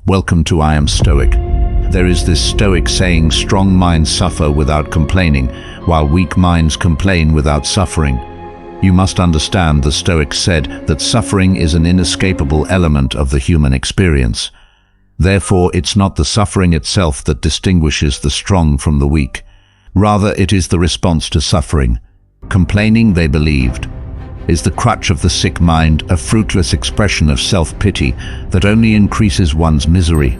Welcome to I Am Stoic. There is this Stoic saying, strong minds suffer without complaining, while weak minds complain without suffering. You must understand, the Stoics said that suffering is an inescapable element of the human experience. Therefore, it's not the suffering itself that distinguishes the strong from the weak. Rather, it is the response to suffering. Complaining, they believed, is the crutch of the sick mind, a fruitless expression of self-pity that only increases one's misery.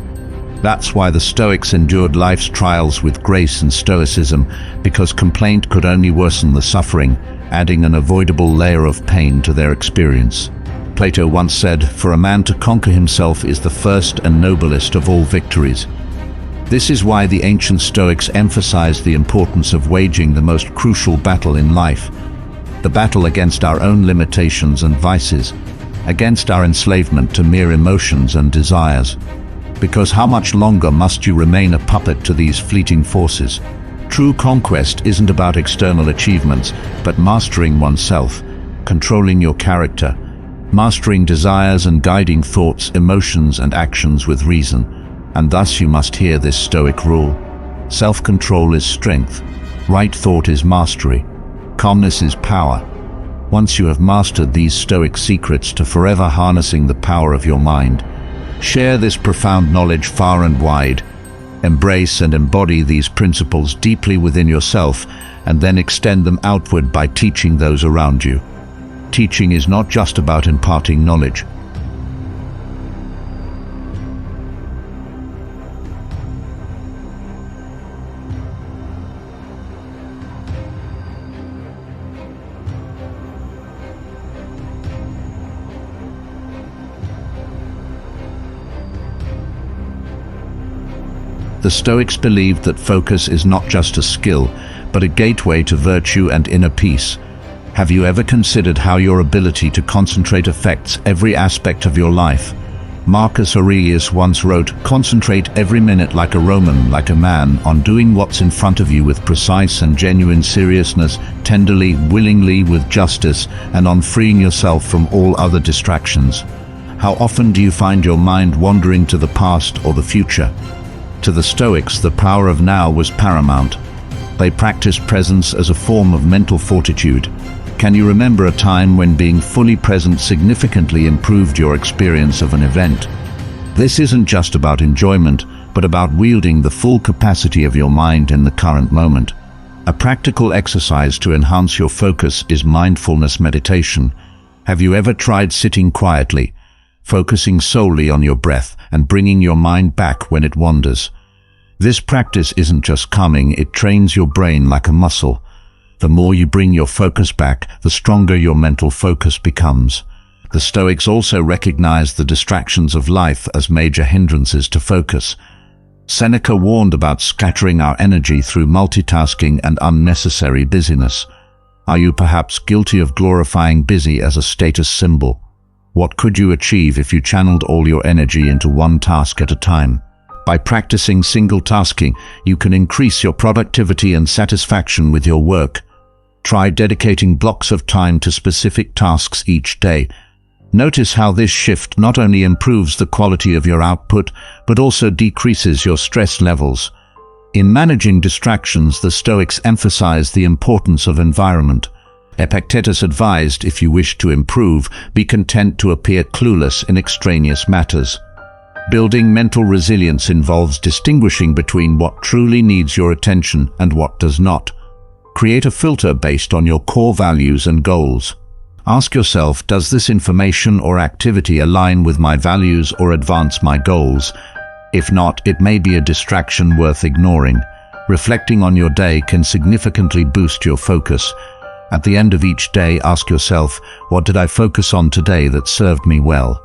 That's why the Stoics endured life's trials with grace and stoicism, because complaint could only worsen the suffering, adding an avoidable layer of pain to their experience. Plato once said, "For a man to conquer himself is the first and noblest of all victories." This is why the ancient Stoics emphasized the importance of waging the most crucial battle in life, the battle against our own limitations and vices, against our enslavement to mere emotions and desires. Because how much longer must you remain a puppet to these fleeting forces? True conquest isn't about external achievements, but mastering oneself, controlling your character, mastering desires and guiding thoughts, emotions and actions with reason. And thus you must hear this Stoic rule. Self-control is strength. Right thought is mastery. Calmness is power. Once you have mastered these Stoic secrets to forever harnessing the power of your mind, share this profound knowledge far and wide. Embrace and embody these principles deeply within yourself, and then extend them outward by teaching those around you. Teaching is not just about imparting knowledge. The Stoics believed that focus is not just a skill, but a gateway to virtue and inner peace. Have you ever considered how your ability to concentrate affects every aspect of your life? Marcus Aurelius once wrote, "Concentrate every minute like a Roman, like a man, on doing what's in front of you with precise and genuine seriousness, tenderly, willingly, with justice, and on freeing yourself from all other distractions." How often do you find your mind wandering to the past or the future? To the Stoics, the power of now was paramount. They practiced presence as a form of mental fortitude. Can you remember a time when being fully present significantly improved your experience of an event? This isn't just about enjoyment, but about wielding the full capacity of your mind in the current moment. A practical exercise to enhance your focus is mindfulness meditation. Have you ever tried sitting quietly, focusing solely on your breath and bringing your mind back when it wanders? This practice isn't just calming, it trains your brain like a muscle. The more you bring your focus back, the stronger your mental focus becomes. The Stoics also recognized the distractions of life as major hindrances to focus. Seneca warned about scattering our energy through multitasking and unnecessary busyness. Are you perhaps guilty of glorifying busy as a status symbol? What could you achieve if you channeled all your energy into one task at a time? By practicing single tasking, you can increase your productivity and satisfaction with your work. Try dedicating blocks of time to specific tasks each day. Notice how this shift not only improves the quality of your output, but also decreases your stress levels. In managing distractions, the Stoics emphasize the importance of environment. Epictetus advised, if you wish to improve, be content to appear clueless in extraneous matters. Building mental resilience involves distinguishing between what truly needs your attention and what does not. Create a filter based on your core values and goals. Ask yourself, does this information or activity align with my values or advance my goals? If not, it may be a distraction worth ignoring. Reflecting on your day can significantly boost your focus. At the end of each day, ask yourself, what did I focus on today that served me well?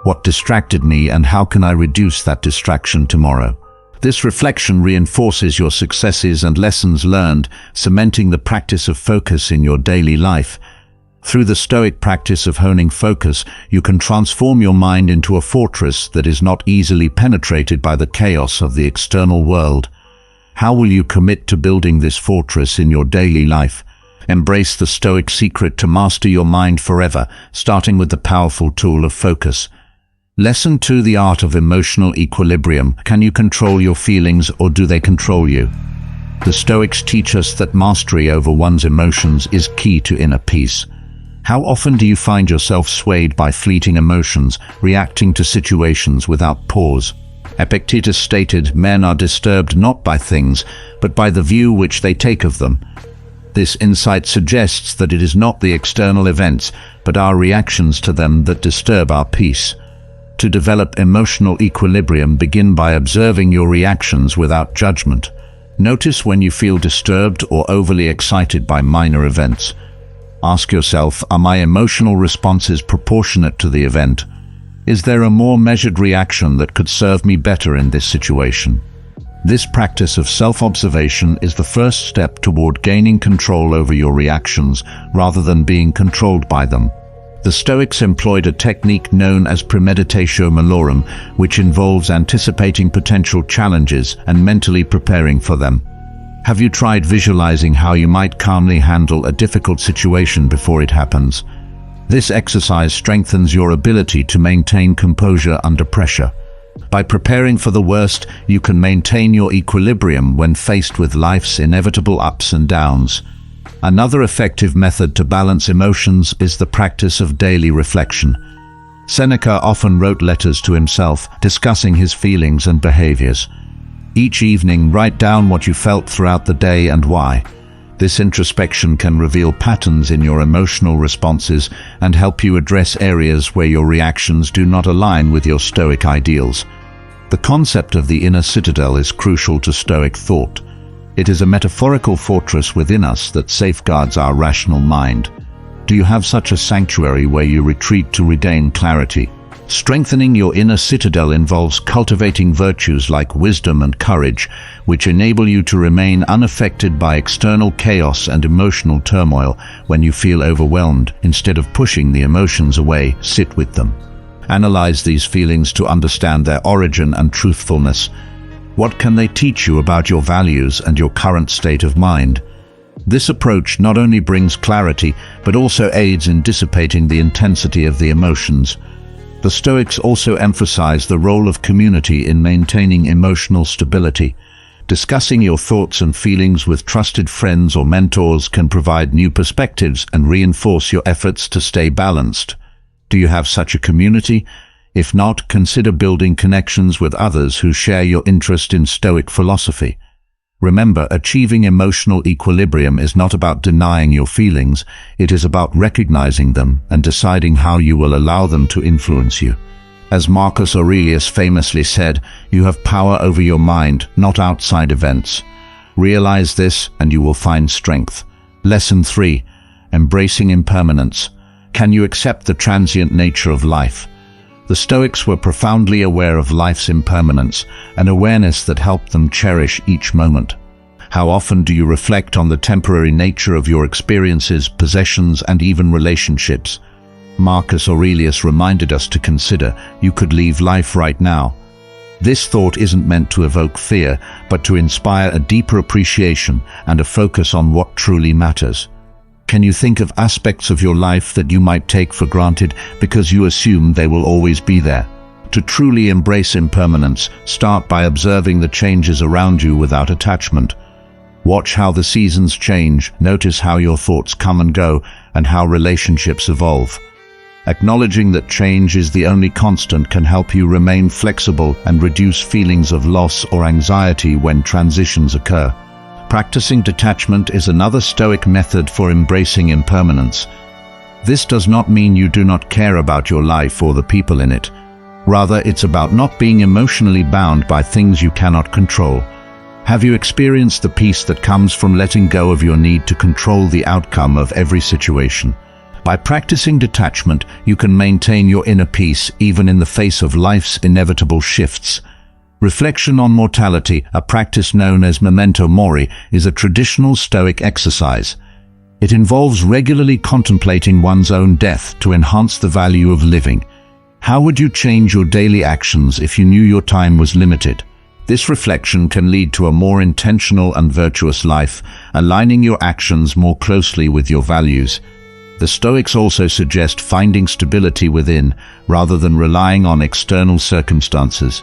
What distracted me, and how can I reduce that distraction tomorrow? This reflection reinforces your successes and lessons learned, cementing the practice of focus in your daily life. Through the Stoic practice of honing focus, you can transform your mind into a fortress that is not easily penetrated by the chaos of the external world. How will you commit to building this fortress in your daily life? Embrace the Stoic secret to master your mind forever, starting with the powerful tool of focus. Lesson 2: The art of emotional equilibrium. Can you control your feelings, or do they control you? The Stoics teach us that mastery over one's emotions is key to inner peace. How often do you find yourself swayed by fleeting emotions, reacting to situations without pause? Epictetus stated, "Men are disturbed not by things, but by the view which they take of them." This insight suggests that it is not the external events, but our reactions to them that disturb our peace. To develop emotional equilibrium, begin by observing your reactions without judgment. Notice when you feel disturbed or overly excited by minor events. Ask yourself, are my emotional responses proportionate to the event? Is there a more measured reaction that could serve me better in this situation? This practice of self-observation is the first step toward gaining control over your reactions rather than being controlled by them. The Stoics employed a technique known as premeditatio malorum, which involves anticipating potential challenges and mentally preparing for them. Have you tried visualizing how you might calmly handle a difficult situation before it happens? This exercise strengthens your ability to maintain composure under pressure. By preparing for the worst, you can maintain your equilibrium when faced with life's inevitable ups and downs. Another effective method to balance emotions is the practice of daily reflection. Seneca often wrote letters to himself, discussing his feelings and behaviors. Each evening, write down what you felt throughout the day and why. This introspection can reveal patterns in your emotional responses and help you address areas where your reactions do not align with your Stoic ideals. The concept of the inner citadel is crucial to Stoic thought. It is a metaphorical fortress within us that safeguards our rational mind. Do you have such a sanctuary where you retreat to regain clarity? Strengthening your inner citadel involves cultivating virtues like wisdom and courage, which enable you to remain unaffected by external chaos and emotional turmoil. When you feel overwhelmed, instead of pushing the emotions away, sit with them. Analyze these feelings to understand their origin and truthfulness. What can they teach you about your values and your current state of mind? This approach not only brings clarity, but also aids in dissipating the intensity of the emotions. The Stoics also emphasize the role of community in maintaining emotional stability. Discussing your thoughts and feelings with trusted friends or mentors can provide new perspectives and reinforce your efforts to stay balanced. Do you have such a community? If not, consider building connections with others who share your interest in Stoic philosophy. Remember, achieving emotional equilibrium is not about denying your feelings, it is about recognizing them and deciding how you will allow them to influence you. As Marcus Aurelius famously said, you have power over your mind, not outside events. Realize this and you will find strength. Lesson 3: Embracing impermanence. Can you accept the transient nature of life? The Stoics were profoundly aware of life's impermanence, an awareness that helped them cherish each moment. How often do you reflect on the temporary nature of your experiences, possessions, and even relationships? Marcus Aurelius reminded us to consider, you could leave life right now. This thought isn't meant to evoke fear, but to inspire a deeper appreciation and a focus on what truly matters. Can you think of aspects of your life that you might take for granted because you assume they will always be there? To truly embrace impermanence, start by observing the changes around you without attachment. Watch how the seasons change, notice how your thoughts come and go, and how relationships evolve. Acknowledging that change is the only constant can help you remain flexible and reduce feelings of loss or anxiety when transitions occur. Practicing detachment is another Stoic method for embracing impermanence. This does not mean you do not care about your life or the people in it. Rather, it's about not being emotionally bound by things you cannot control. Have you experienced the peace that comes from letting go of your need to control the outcome of every situation? By practicing detachment, you can maintain your inner peace even in the face of life's inevitable shifts. Reflection on mortality, a practice known as memento mori, is a traditional Stoic exercise. It involves regularly contemplating one's own death to enhance the value of living. How would you change your daily actions if you knew your time was limited? This reflection can lead to a more intentional and virtuous life, aligning your actions more closely with your values. The Stoics also suggest finding stability within, rather than relying on external circumstances.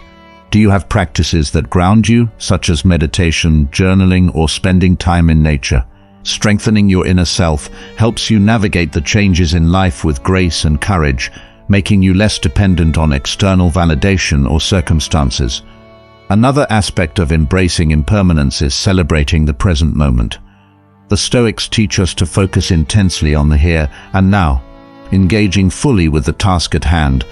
Do you have practices that ground you, such as meditation, journaling, or spending time in nature? Strengthening your inner self helps you navigate the changes in life with grace and courage, making you less dependent on external validation or circumstances. Another aspect of embracing impermanence is celebrating the present moment. The Stoics teach us to focus intensely on the here and now, engaging fully with the task at hand.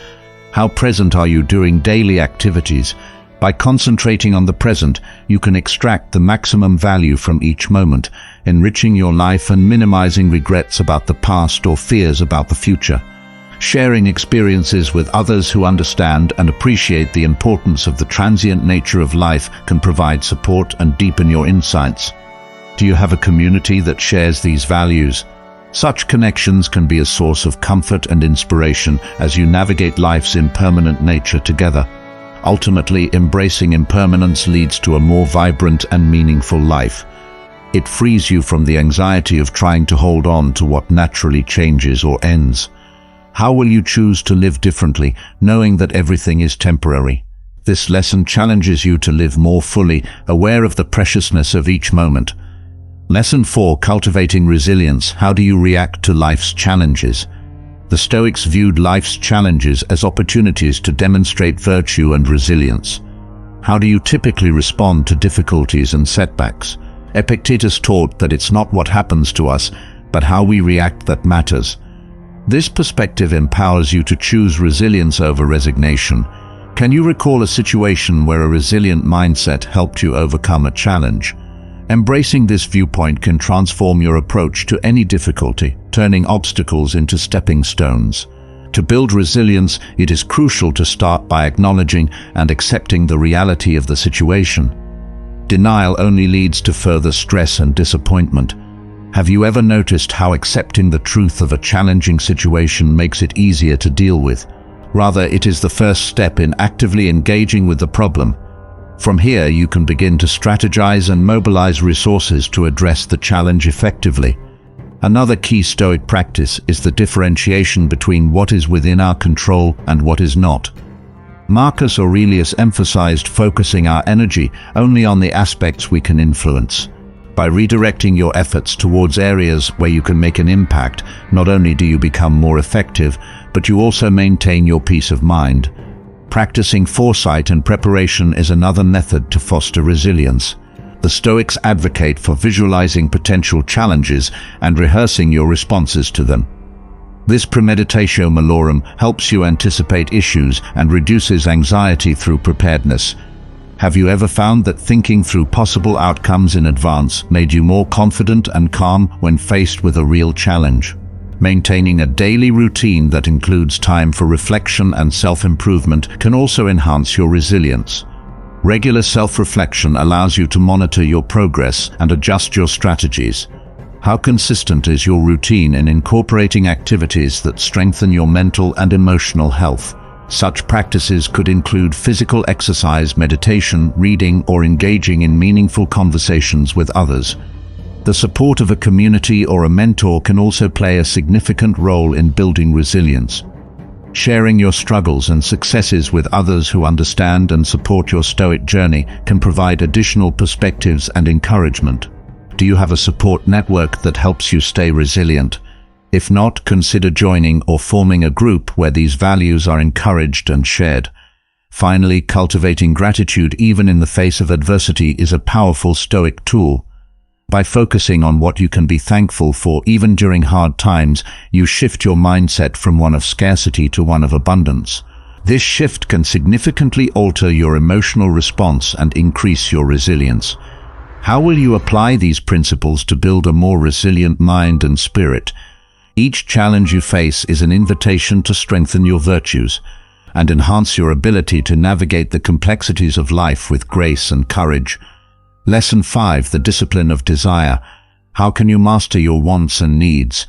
How present are you during daily activities? By concentrating on the present, you can extract the maximum value from each moment, enriching your life and minimizing regrets about the past or fears about the future. Sharing experiences with others who understand and appreciate the importance of the transient nature of life can provide support and deepen your insights. Do you have a community that shares these values? Such connections can be a source of comfort and inspiration as you navigate life's impermanent nature together. Ultimately, embracing impermanence leads to a more vibrant and meaningful life. It frees you from the anxiety of trying to hold on to what naturally changes or ends. How will you choose to live differently, knowing that everything is temporary? This lesson challenges you to live more fully, aware of the preciousness of each moment. Lesson 4: Cultivating resilience. How do you react to life's challenges? The Stoics viewed life's challenges as opportunities to demonstrate virtue and resilience. How do you typically respond to difficulties and setbacks? Epictetus taught that it's not what happens to us, but how we react that matters. This perspective empowers you to choose resilience over resignation. Can you recall a situation where a resilient mindset helped you overcome a challenge? Embracing this viewpoint can transform your approach to any difficulty, turning obstacles into stepping stones. To build resilience, it is crucial to start by acknowledging and accepting the reality of the situation. Denial only leads to further stress and disappointment. Have you ever noticed how accepting the truth of a challenging situation makes it easier to deal with? Rather, it is the first step in actively engaging with the problem. From here, you can begin to strategize and mobilize resources to address the challenge effectively. Another key Stoic practice is the differentiation between what is within our control and what is not. Marcus Aurelius emphasized focusing our energy only on the aspects we can influence. By redirecting your efforts towards areas where you can make an impact, not only do you become more effective, but you also maintain your peace of mind. Practicing foresight and preparation is another method to foster resilience. The Stoics advocate for visualizing potential challenges and rehearsing your responses to them. This premeditatio malorum helps you anticipate issues and reduces anxiety through preparedness. Have you ever found that thinking through possible outcomes in advance made you more confident and calm when faced with a real challenge? Maintaining a daily routine that includes time for reflection and self-improvement can also enhance your resilience. Regular self-reflection allows you to monitor your progress and adjust your strategies. How consistent is your routine in incorporating activities that strengthen your mental and emotional health? Such practices could include physical exercise, meditation, reading, or engaging in meaningful conversations with others. The support of a community or a mentor can also play a significant role in building resilience. Sharing your struggles and successes with others who understand and support your Stoic journey can provide additional perspectives and encouragement. Do you have a support network that helps you stay resilient? If not, consider joining or forming a group where these values are encouraged and shared. Finally, cultivating gratitude even in the face of adversity is a powerful Stoic tool. By focusing on what you can be thankful for even during hard times, you shift your mindset from one of scarcity to one of abundance. This shift can significantly alter your emotional response and increase your resilience. How will you apply these principles to build a more resilient mind and spirit? Each challenge you face is an invitation to strengthen your virtues and enhance your ability to navigate the complexities of life with grace and courage. Lesson 5: The discipline of desire. How can you master your wants and needs?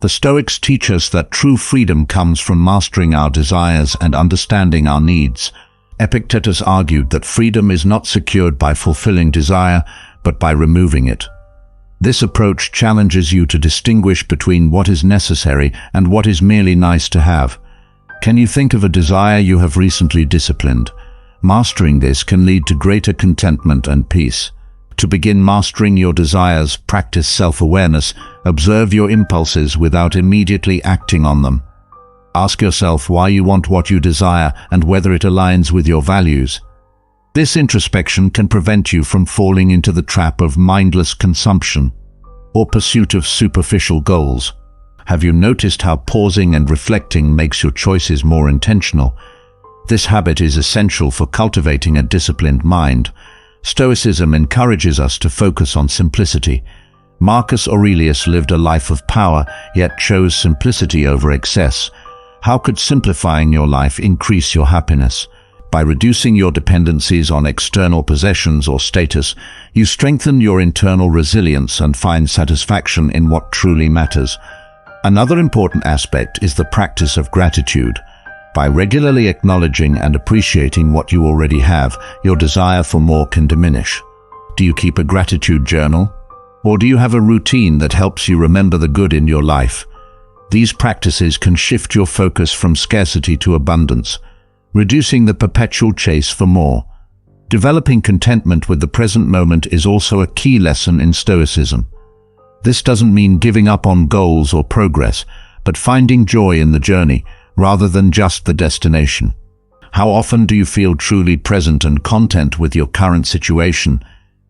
The Stoics teach us that true freedom comes from mastering our desires and understanding our needs. Epictetus argued that freedom is not secured by fulfilling desire, but by removing it. This approach challenges you to distinguish between what is necessary and what is merely nice to have. Can you think of a desire you have recently disciplined? Mastering this can lead to greater contentment and peace. To begin mastering your desires, practice self-awareness. Observe your impulses without immediately acting on them. Ask yourself why you want what you desire and whether it aligns with your values. This introspection can prevent you from falling into the trap of mindless consumption or pursuit of superficial goals. Have you noticed how pausing and reflecting makes your choices more intentional? This habit is essential for cultivating a disciplined mind. Stoicism encourages us to focus on simplicity. Marcus Aurelius lived a life of power, yet chose simplicity over excess. How could simplifying your life increase your happiness? By reducing your dependencies on external possessions or status, you strengthen your internal resilience and find satisfaction in what truly matters. Another important aspect is the practice of gratitude. By regularly acknowledging and appreciating what you already have, your desire for more can diminish. Do you keep a gratitude journal? Or do you have a routine that helps you remember the good in your life? These practices can shift your focus from scarcity to abundance, reducing the perpetual chase for more. Developing contentment with the present moment is also a key lesson in Stoicism. This doesn't mean giving up on goals or progress, but finding joy in the journey, rather than just the destination. How often do you feel truly present and content with your current situation?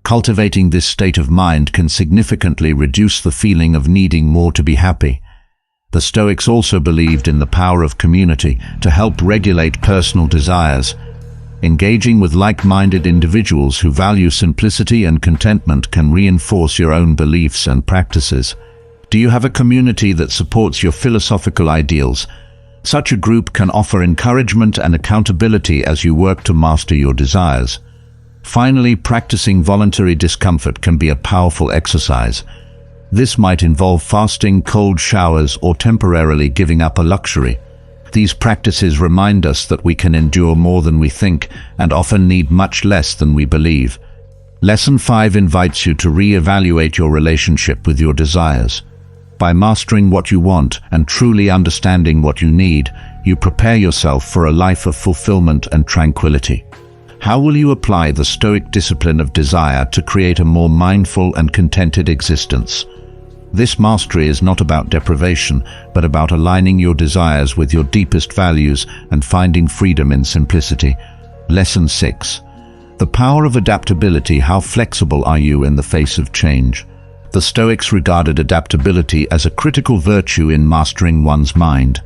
Cultivating this state of mind can significantly reduce the feeling of needing more to be happy. The Stoics also believed in the power of community to help regulate personal desires. Engaging with like-minded individuals who value simplicity and contentment can reinforce your own beliefs and practices. Do you have a community that supports your philosophical ideals? Such a group can offer encouragement and accountability as you work to master your desires. Finally, practicing voluntary discomfort can be a powerful exercise. This might involve fasting, cold showers, or temporarily giving up a luxury. These practices remind us that we can endure more than we think and often need much less than we believe. Lesson 5 invites you to re-evaluate your relationship with your desires. By mastering what you want and truly understanding what you need, you prepare yourself for a life of fulfillment and tranquility. How will you apply the Stoic discipline of desire to create a more mindful and contented existence? This mastery is not about deprivation, but about aligning your desires with your deepest values and finding freedom in simplicity. Lesson 6. The power of adaptability. How flexible are you in the face of change? The Stoics regarded adaptability as a critical virtue in mastering one's mind.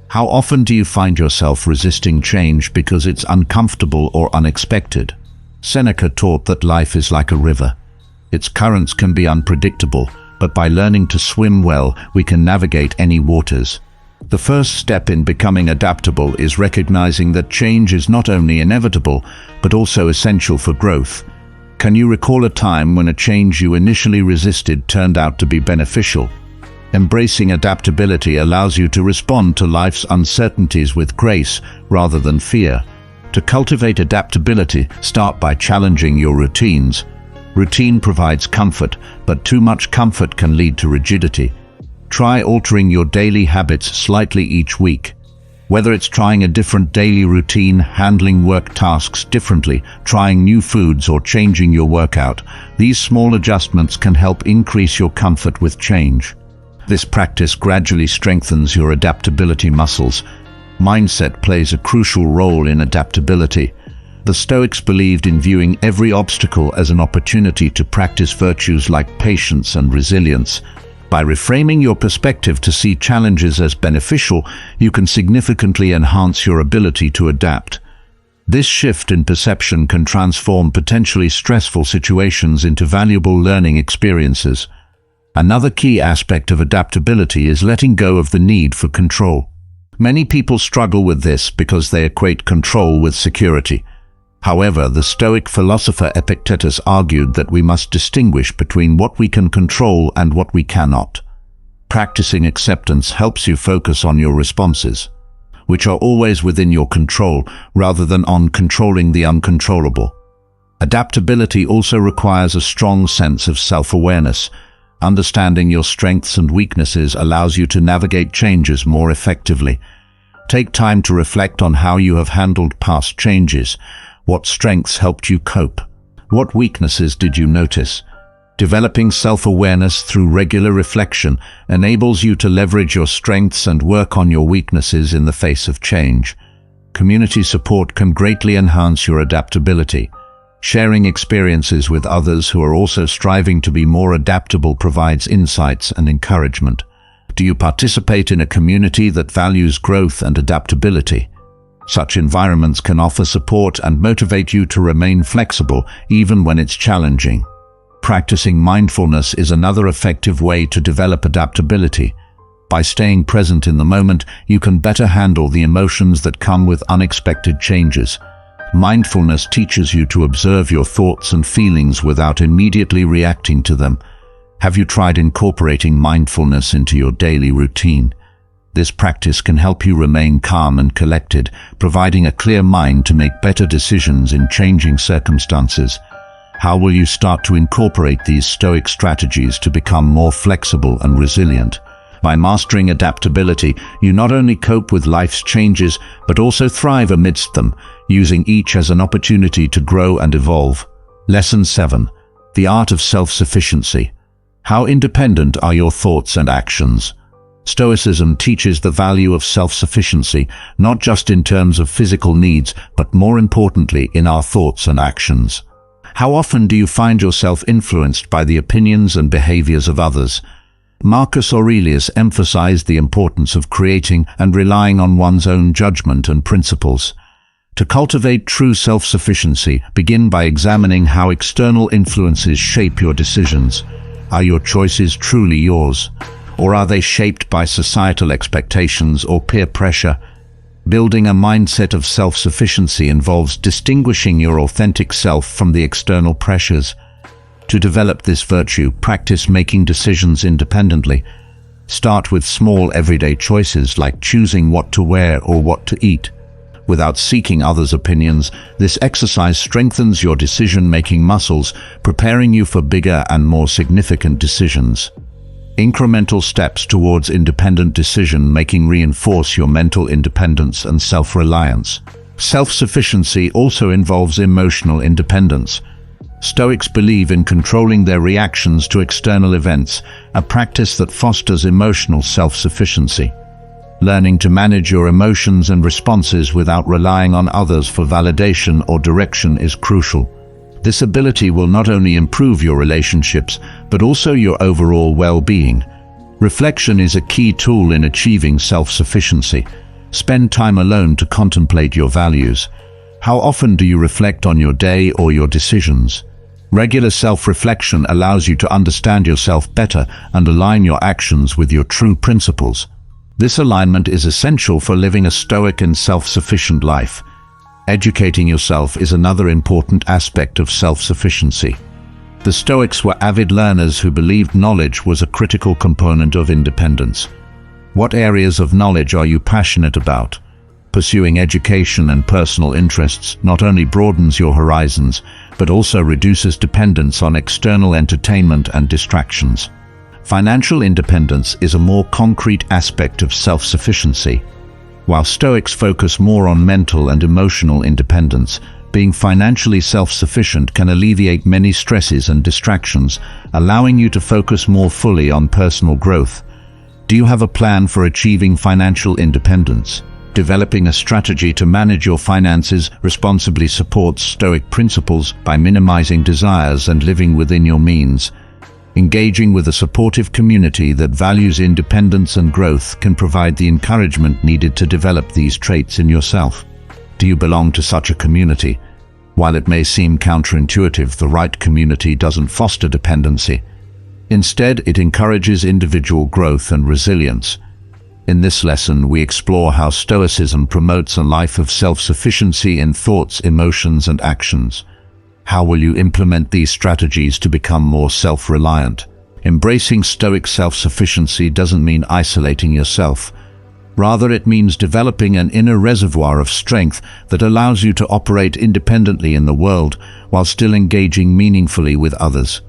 How often do you find yourself resisting change because it's uncomfortable or unexpected? Seneca taught that life is like a river. Its currents can be unpredictable, but by learning to swim well, we can navigate any waters. The first step in becoming adaptable is recognizing that change is not only inevitable, but also essential for growth. Can you recall a time when a change you initially resisted turned out to be beneficial? Embracing adaptability allows you to respond to life's uncertainties with grace rather than fear. To cultivate adaptability, start by challenging your routines. Routine provides comfort, but too much comfort can lead to rigidity. Try altering your daily habits slightly each week. Whether it's trying a different daily routine, handling work tasks differently, trying new foods, or changing your workout, these small adjustments can help increase your comfort with change. This practice gradually strengthens your adaptability muscles. Mindset plays a crucial role in adaptability. The Stoics believed in viewing every obstacle as an opportunity to practice virtues like patience and resilience. By reframing your perspective to see challenges as beneficial, you can significantly enhance your ability to adapt. This shift in perception can transform potentially stressful situations into valuable learning experiences. Another key aspect of adaptability is letting go of the need for control. Many people struggle with this because they equate control with security. However, the Stoic philosopher Epictetus argued that we must distinguish between what we can control and what we cannot. Practicing acceptance helps you focus on your responses, which are always within your control, rather than on controlling the uncontrollable. Adaptability also requires a strong sense of self-awareness. Understanding your strengths and weaknesses allows you to navigate changes more effectively. Take time to reflect on how you have handled past changes. What strengths helped you cope? What weaknesses did you notice? Developing self-awareness through regular reflection enables you to leverage your strengths and work on your weaknesses in the face of change. Community support can greatly enhance your adaptability. Sharing experiences with others who are also striving to be more adaptable provides insights and encouragement. Do you participate in a community that values growth and adaptability? Such environments can offer support and motivate you to remain flexible even when it's challenging. Practicing mindfulness is another effective way to develop adaptability. By staying present in the moment, you can better handle the emotions that come with unexpected changes. Mindfulness teaches you to observe your thoughts and feelings without immediately reacting to them. Have you tried incorporating mindfulness into your daily routine? This practice can help you remain calm and collected, providing a clear mind to make better decisions in changing circumstances. How will you start to incorporate these Stoic strategies to become more flexible and resilient? By mastering adaptability, you not only cope with life's changes, but also thrive amidst them, using each as an opportunity to grow and evolve. Lesson 7. The art of self-sufficiency. How independent are your thoughts and actions? Stoicism teaches the value of self-sufficiency, not just in terms of physical needs, but more importantly in our thoughts and actions. How often do you find yourself influenced by the opinions and behaviors of others? Marcus Aurelius emphasized the importance of creating and relying on one's own judgment and principles. To cultivate true self-sufficiency, begin by examining how external influences shape your decisions. Are your choices truly yours? Or are they shaped by societal expectations or peer pressure? Building a mindset of self-sufficiency involves distinguishing your authentic self from the external pressures. To develop this virtue, practice making decisions independently. Start with small everyday choices like choosing what to wear or what to eat. Without seeking others' opinions, this exercise strengthens your decision-making muscles, preparing you for bigger and more significant decisions. Incremental steps towards independent decision-making reinforce your mental independence and self-reliance. Self-sufficiency also involves emotional independence. Stoics believe in controlling their reactions to external events, a practice that fosters emotional self-sufficiency. Learning to manage your emotions and responses without relying on others for validation or direction is crucial. This ability will not only improve your relationships, but also your overall well-being. Reflection is a key tool in achieving self-sufficiency. Spend time alone to contemplate your values. How often do you reflect on your day or your decisions? Regular self-reflection allows you to understand yourself better and align your actions with your true principles. This alignment is essential for living a stoic and self-sufficient life. Educating yourself is another important aspect of self-sufficiency. The Stoics were avid learners who believed knowledge was a critical component of independence. What areas of knowledge are you passionate about? Pursuing education and personal interests not only broadens your horizons, but also reduces dependence on external entertainment and distractions. Financial independence is a more concrete aspect of self-sufficiency. While Stoics focus more on mental and emotional independence, being financially self-sufficient can alleviate many stresses and distractions, allowing you to focus more fully on personal growth. Do you have a plan for achieving financial independence? Developing a strategy to manage your finances responsibly supports Stoic principles by minimizing desires and living within your means. Engaging with a supportive community that values independence and growth can provide the encouragement needed to develop these traits in yourself. Do you belong to such a community? While it may seem counterintuitive, the right community doesn't foster dependency. Instead, it encourages individual growth and resilience. In this lesson, we explore how Stoicism promotes a life of self-sufficiency in thoughts, emotions, and actions. How will you implement these strategies to become more self-reliant? Embracing Stoic self-sufficiency doesn't mean isolating yourself. Rather, it means developing an inner reservoir of strength that allows you to operate independently in the world while still engaging meaningfully with others.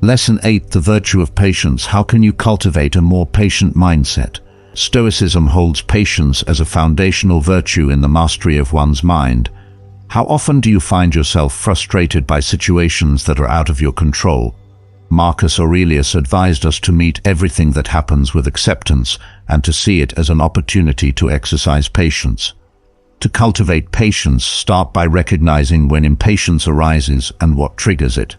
Lesson 8: The virtue of patience. How can you cultivate a more patient mindset? Stoicism holds patience as a foundational virtue in the mastery of one's mind. How often do you find yourself frustrated by situations that are out of your control? Marcus Aurelius advised us to meet everything that happens with acceptance and to see it as an opportunity to exercise patience. To cultivate patience, start by recognizing when impatience arises and what triggers it.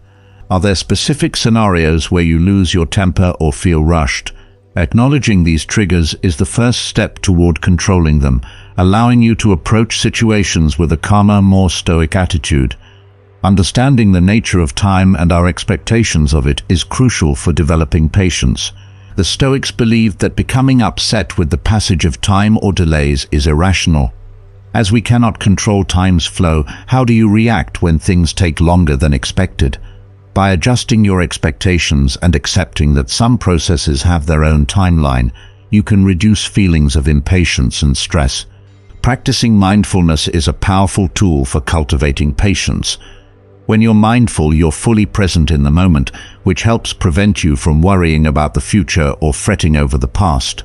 Are there specific scenarios where you lose your temper or feel rushed? Acknowledging these triggers is the first step toward controlling them, allowing you to approach situations with a calmer, more stoic attitude. Understanding the nature of time and our expectations of it is crucial for developing patience. The Stoics believed that becoming upset with the passage of time or delays is irrational. As we cannot control time's flow, how do you react when things take longer than expected? By adjusting your expectations and accepting that some processes have their own timeline, you can reduce feelings of impatience and stress. Practicing mindfulness is a powerful tool for cultivating patience. When you're mindful, you're fully present in the moment, which helps prevent you from worrying about the future or fretting over the past.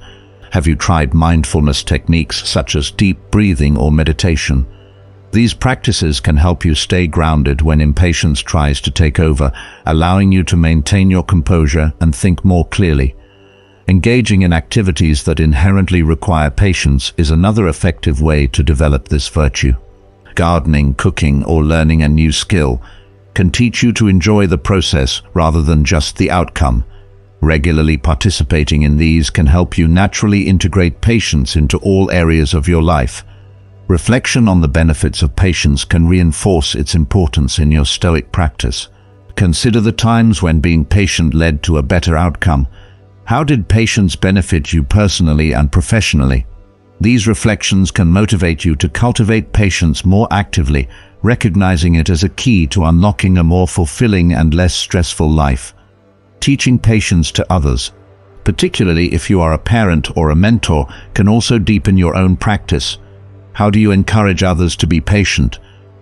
Have you tried mindfulness techniques such as deep breathing or meditation? These practices can help you stay grounded when impatience tries to take over, allowing you to maintain your composure and think more clearly. Engaging in activities that inherently require patience is another effective way to develop this virtue. Gardening, cooking, or learning a new skill can teach you to enjoy the process rather than just the outcome. Regularly participating in these can help you naturally integrate patience into all areas of your life. Reflection on the benefits of patience can reinforce its importance in your Stoic practice. Consider the times when being patient led to a better outcome. How did patience benefit you personally and professionally? These reflections can motivate you to cultivate patience more actively, recognizing it as a key to unlocking a more fulfilling and less stressful life. Teaching patience to others, particularly if you are a parent or a mentor, can also deepen your own practice. How do you encourage others to be patient?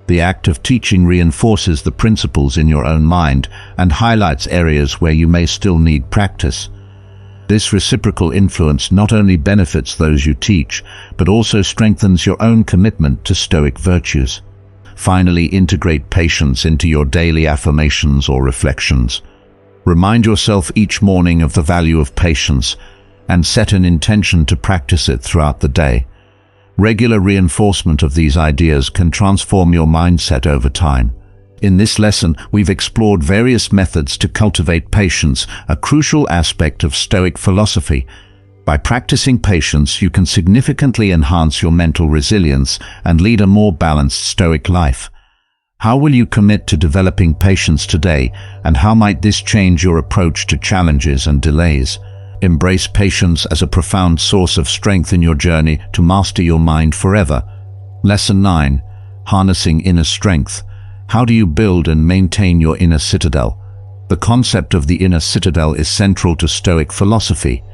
The act of teaching reinforces the principles in your own mind and highlights areas where you may still need practice. This reciprocal influence not only benefits those you teach, but also strengthens your own commitment to Stoic virtues. Finally, integrate patience into your daily affirmations or reflections. Remind yourself each morning of the value of patience and set an intention to practice it throughout the day. Regular reinforcement of these ideas can transform your mindset over time. In this lesson, we've explored various methods to cultivate patience, a crucial aspect of Stoic philosophy. By practicing patience, you can significantly enhance your mental resilience and lead a more balanced Stoic life. How will you commit to developing patience today, and how might this change your approach to challenges and delays? Embrace patience as a profound source of strength in your journey to master your mind forever. Lesson 9. Harnessing inner strength. How do you build and maintain your inner citadel? The concept of the inner citadel is central to Stoic philosophy.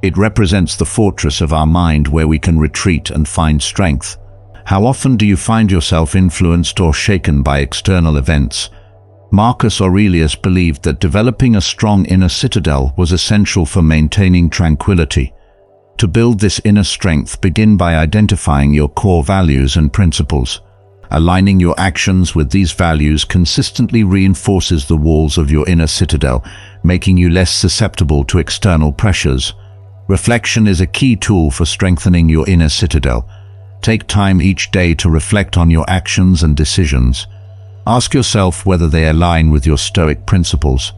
It represents the fortress of our mind where we can retreat and find strength. How often do you find yourself influenced or shaken by external events? Marcus Aurelius believed that developing a strong inner citadel was essential for maintaining tranquility. To build this inner strength, begin by identifying your core values and principles. Aligning your actions with these values consistently reinforces the walls of your inner citadel, making you less susceptible to external pressures. Reflection is a key tool for strengthening your inner citadel. Take time each day to reflect on your actions and decisions. Ask yourself whether they align with your Stoic principles.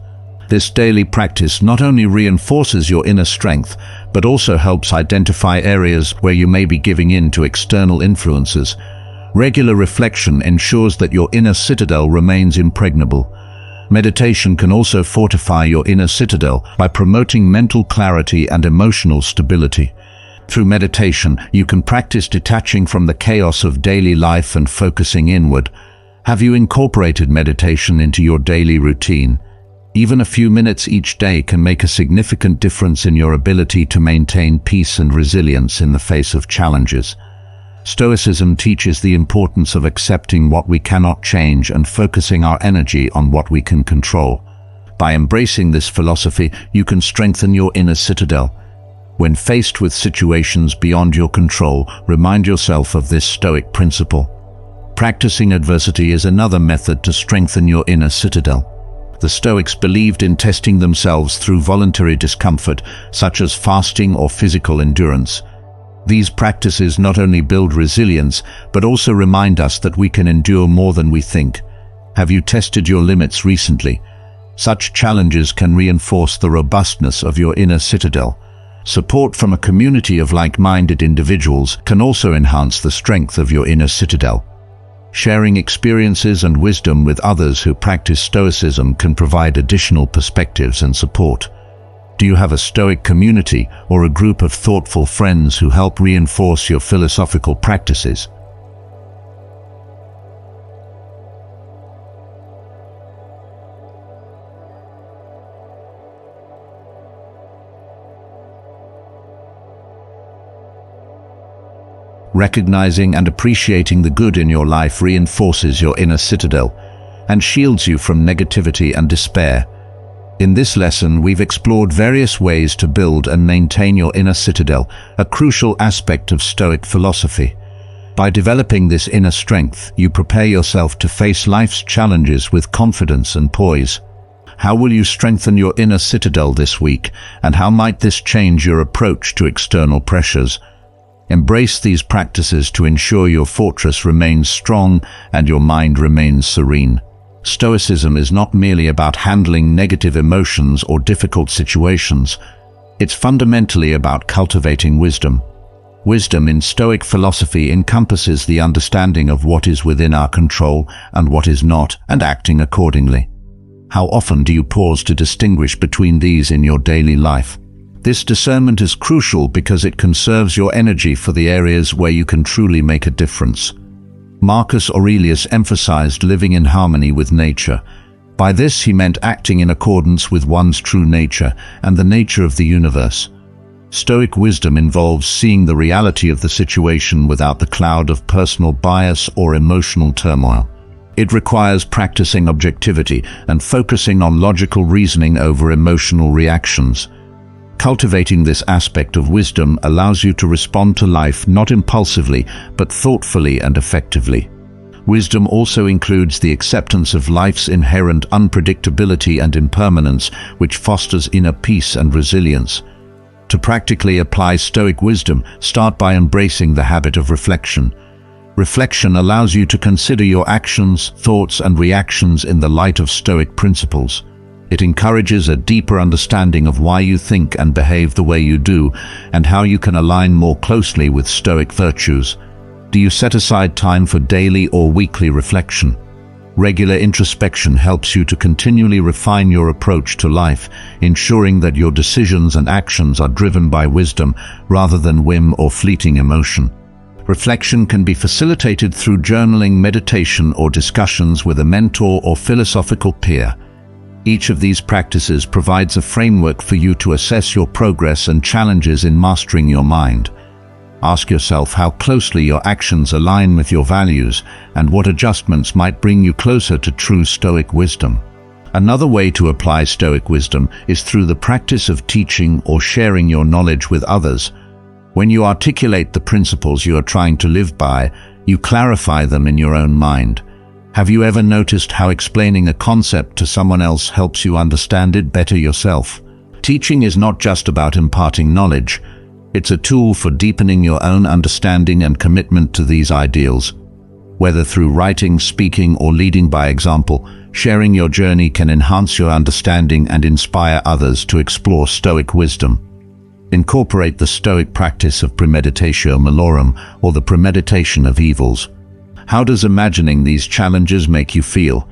This daily practice not only reinforces your inner strength, but also helps identify areas where you may be giving in to external influences. Regular reflection ensures that your inner citadel remains impregnable. Meditation can also fortify your inner citadel by promoting mental clarity and emotional stability. Through meditation, you can practice detaching from the chaos of daily life and focusing inward. Have you incorporated meditation into your daily routine? Even a few minutes each day can make a significant difference in your ability to maintain peace and resilience in the face of challenges. Stoicism teaches the importance of accepting what we cannot change and focusing our energy on what we can control. By embracing this philosophy, you can strengthen your inner citadel. When faced with situations beyond your control, remind yourself of this Stoic principle. Practicing adversity is another method to strengthen your inner citadel. The Stoics believed in testing themselves through voluntary discomfort, such as fasting or physical endurance. These practices not only build resilience, but also remind us that we can endure more than we think. Have you tested your limits recently? Such challenges can reinforce the robustness of your inner citadel. Support from a community of like-minded individuals can also enhance the strength of your inner citadel. Sharing experiences and wisdom with others who practice Stoicism can provide additional perspectives and support. Do you have a Stoic community or a group of thoughtful friends who help reinforce your philosophical practices? Recognizing and appreciating the good in your life reinforces your inner citadel and shields you from negativity and despair. In this lesson, we've explored various ways to build and maintain your inner citadel, a crucial aspect of Stoic philosophy. By developing this inner strength, you prepare yourself to face life's challenges with confidence and poise. How will you strengthen your inner citadel this week, and how might this change your approach to external pressures? Embrace these practices to ensure your fortress remains strong and your mind remains serene. Stoicism is not merely about handling negative emotions or difficult situations. It's fundamentally about cultivating wisdom. Wisdom in Stoic philosophy encompasses the understanding of what is within our control and what is not, and acting accordingly. How often do you pause to distinguish between these in your daily life? This discernment is crucial because it conserves your energy for the areas where you can truly make a difference. Marcus Aurelius emphasized living in harmony with nature. By this he meant acting in accordance with one's true nature and the nature of the universe. Stoic wisdom involves seeing the reality of the situation without the cloud of personal bias or emotional turmoil. It requires practicing objectivity and focusing on logical reasoning over emotional reactions. Cultivating this aspect of wisdom allows you to respond to life not impulsively, but thoughtfully and effectively. Wisdom also includes the acceptance of life's inherent unpredictability and impermanence, which fosters inner peace and resilience. To practically apply Stoic wisdom, start by embracing the habit of reflection. Reflection allows you to consider your actions, thoughts, and reactions in the light of Stoic principles. It encourages a deeper understanding of why you think and behave the way you do, and how you can align more closely with Stoic virtues. Do you set aside time for daily or weekly reflection? Regular introspection helps you to continually refine your approach to life, ensuring that your decisions and actions are driven by wisdom rather than whim or fleeting emotion. Reflection can be facilitated through journaling, meditation, or discussions with a mentor or philosophical peer. Each of these practices provides a framework for you to assess your progress and challenges in mastering your mind. Ask yourself how closely your actions align with your values and what adjustments might bring you closer to true Stoic wisdom. Another way to apply Stoic wisdom is through the practice of teaching or sharing your knowledge with others. When you articulate the principles you are trying to live by, you clarify them in your own mind. Have you ever noticed how explaining a concept to someone else helps you understand it better yourself? Teaching is not just about imparting knowledge. It's a tool for deepening your own understanding and commitment to these ideals. Whether through writing, speaking, or leading by example, sharing your journey can enhance your understanding and inspire others to explore Stoic wisdom. Incorporate the Stoic practice of premeditatio malorum, or the premeditation of evils. How does imagining these challenges make you feel?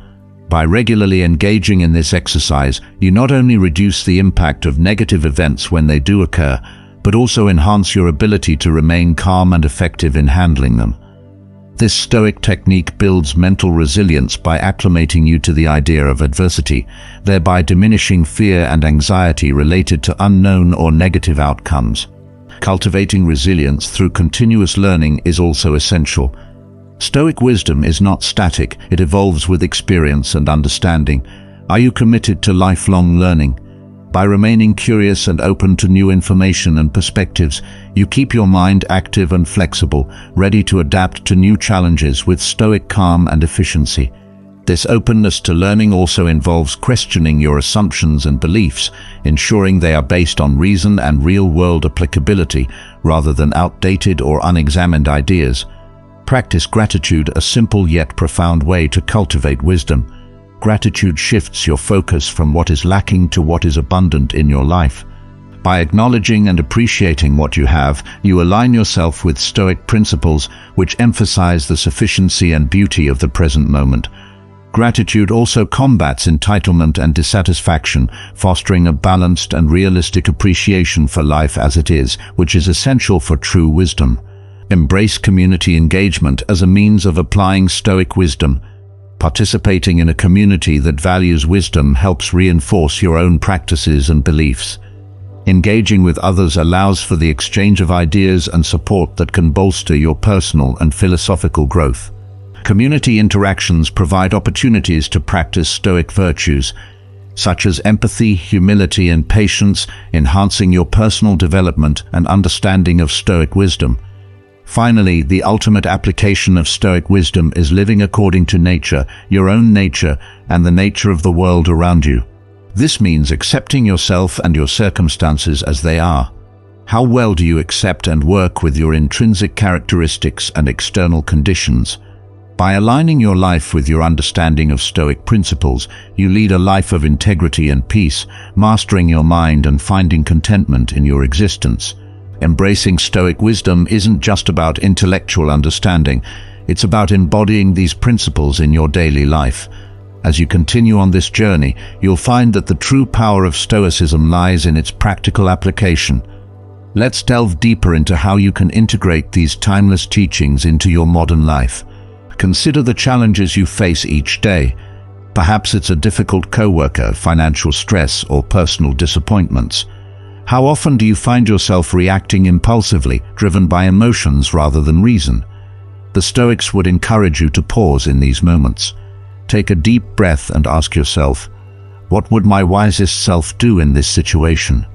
By regularly engaging in this exercise, you not only reduce the impact of negative events when they do occur, but also enhance your ability to remain calm and effective in handling them. This Stoic technique builds mental resilience by acclimating you to the idea of adversity, thereby diminishing fear and anxiety related to unknown or negative outcomes. Cultivating resilience through continuous learning is also essential. Stoic wisdom is not static, it evolves with experience and understanding. Are you committed to lifelong learning? By remaining curious and open to new information and perspectives, you keep your mind active and flexible, ready to adapt to new challenges with stoic calm and efficiency. This openness to learning also involves questioning your assumptions and beliefs, ensuring they are based on reason and real-world applicability rather than outdated or unexamined ideas. Practice gratitude, a simple yet profound way to cultivate wisdom. Gratitude shifts your focus from what is lacking to what is abundant in your life. By acknowledging and appreciating what you have, you align yourself with Stoic principles which emphasize the sufficiency and beauty of the present moment. Gratitude also combats entitlement and dissatisfaction, fostering a balanced and realistic appreciation for life as it is, which is essential for true wisdom. Embrace community engagement as a means of applying Stoic wisdom. Participating in a community that values wisdom helps reinforce your own practices and beliefs. Engaging with others allows for the exchange of ideas and support that can bolster your personal and philosophical growth. Community interactions provide opportunities to practice Stoic virtues, such as empathy, humility, and patience, enhancing your personal development and understanding of Stoic wisdom. Finally, the ultimate application of Stoic wisdom is living according to nature, your own nature, and the nature of the world around you. This means accepting yourself and your circumstances as they are. How well do you accept and work with your intrinsic characteristics and external conditions? By aligning your life with your understanding of Stoic principles, you lead a life of integrity and peace, mastering your mind and finding contentment in your existence. Embracing Stoic wisdom isn't just about intellectual understanding, it's about embodying these principles in your daily life. As you continue on this journey, you'll find that the true power of Stoicism lies in its practical application. Let's delve deeper into how you can integrate these timeless teachings into your modern life. Consider the challenges you face each day. Perhaps it's a difficult coworker, financial stress, or personal disappointments. How often do you find yourself reacting impulsively, driven by emotions rather than reason? The Stoics would encourage you to pause in these moments. Take a deep breath and ask yourself, what would my wisest self do in this situation?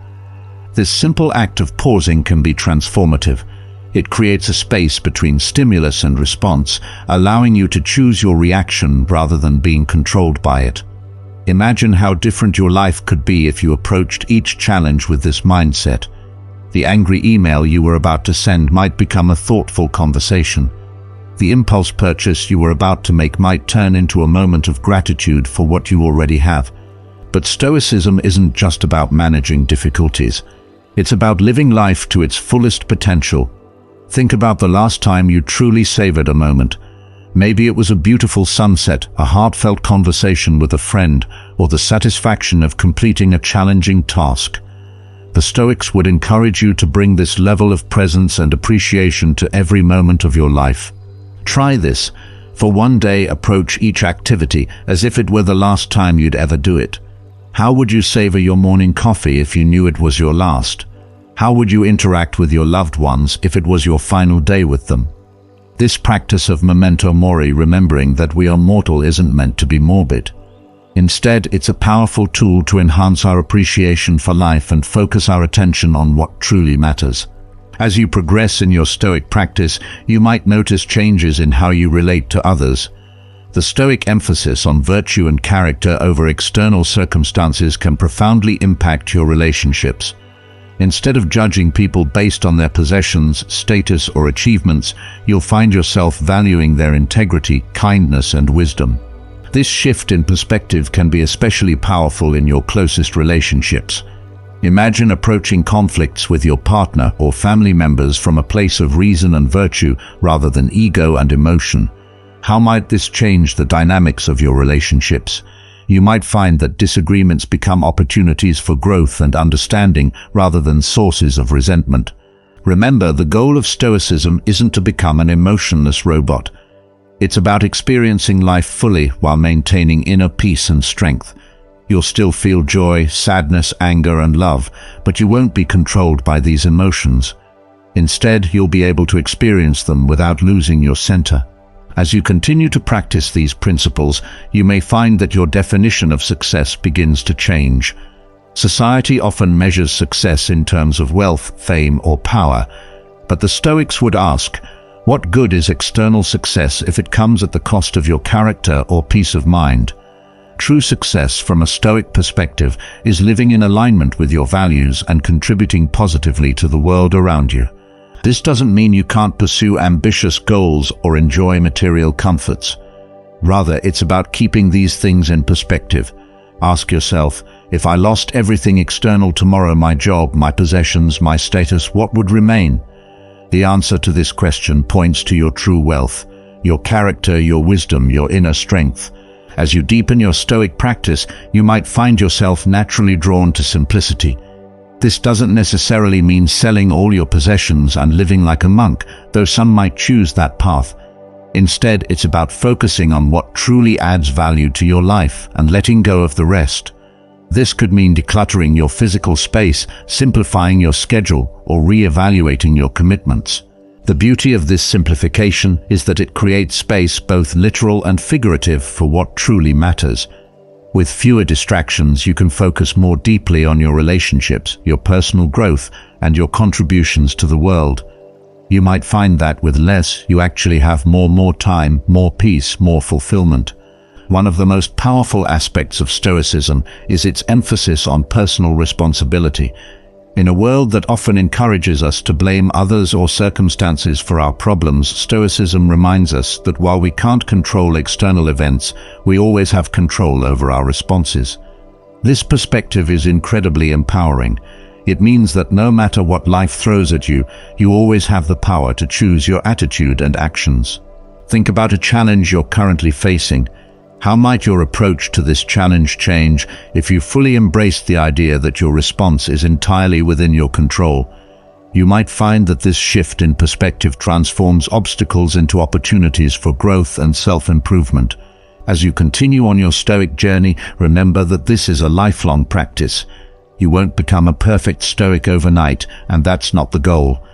This simple act of pausing can be transformative. It creates a space between stimulus and response, allowing you to choose your reaction rather than being controlled by it. Imagine how different your life could be if you approached each challenge with this mindset. The angry email you were about to send might become a thoughtful conversation. The impulse purchase you were about to make might turn into a moment of gratitude for what you already have. But Stoicism isn't just about managing difficulties. It's about living life to its fullest potential. Think about the last time you truly savored a moment. Maybe it was a beautiful sunset, a heartfelt conversation with a friend, or the satisfaction of completing a challenging task. The Stoics would encourage you to bring this level of presence and appreciation to every moment of your life. Try this. For one day, approach each activity as if it were the last time you'd ever do it. How would you savor your morning coffee if you knew it was your last? How would you interact with your loved ones if it was your final day with them? This practice of memento mori, remembering that we are mortal, isn't meant to be morbid. Instead, it's a powerful tool to enhance our appreciation for life and focus our attention on what truly matters. As you progress in your Stoic practice, you might notice changes in how you relate to others. The Stoic emphasis on virtue and character over external circumstances can profoundly impact your relationships. Instead of judging people based on their possessions, status, or achievements, you'll find yourself valuing their integrity, kindness, and wisdom. This shift in perspective can be especially powerful in your closest relationships. Imagine approaching conflicts with your partner or family members from a place of reason and virtue rather than ego and emotion. How might this change the dynamics of your relationships? You might find that disagreements become opportunities for growth and understanding rather than sources of resentment. Remember, the goal of Stoicism isn't to become an emotionless robot. It's about experiencing life fully while maintaining inner peace and strength. You'll still feel joy, sadness, anger, and love, but you won't be controlled by these emotions. Instead, you'll be able to experience them without losing your center. As you continue to practice these principles, you may find that your definition of success begins to change. Society often measures success in terms of wealth, fame, or power, but the Stoics would ask, what good is external success if it comes at the cost of your character or peace of mind? True success from a Stoic perspective is living in alignment with your values and contributing positively to the world around you. This doesn't mean you can't pursue ambitious goals or enjoy material comforts. Rather, it's about keeping these things in perspective. Ask yourself, if I lost everything external tomorrow, my job, my possessions, my status, what would remain? The answer to this question points to your true wealth, your character, your wisdom, your inner strength. As you deepen your Stoic practice, you might find yourself naturally drawn to simplicity. This doesn't necessarily mean selling all your possessions and living like a monk, though some might choose that path. Instead, it's about focusing on what truly adds value to your life and letting go of the rest. This could mean decluttering your physical space, simplifying your schedule, or re-evaluating your commitments. The beauty of this simplification is that it creates space, both literal and figurative, for what truly matters. With fewer distractions, you can focus more deeply on your relationships, your personal growth, and your contributions to the world. You might find that with less, you actually have more time, more peace, more fulfillment. One of the most powerful aspects of Stoicism is its emphasis on personal responsibility. In a world that often encourages us to blame others or circumstances for our problems, Stoicism reminds us that while we can't control external events, we always have control over our responses. This perspective is incredibly empowering. It means that no matter what life throws at you, you always have the power to choose your attitude and actions. Think about a challenge you're currently facing. How might your approach to this challenge change if you fully embraced the idea that your response is entirely within your control? You might find that this shift in perspective transforms obstacles into opportunities for growth and self-improvement. As you continue on your Stoic journey, remember that this is a lifelong practice. You won't become a perfect Stoic overnight, and that's not the goal.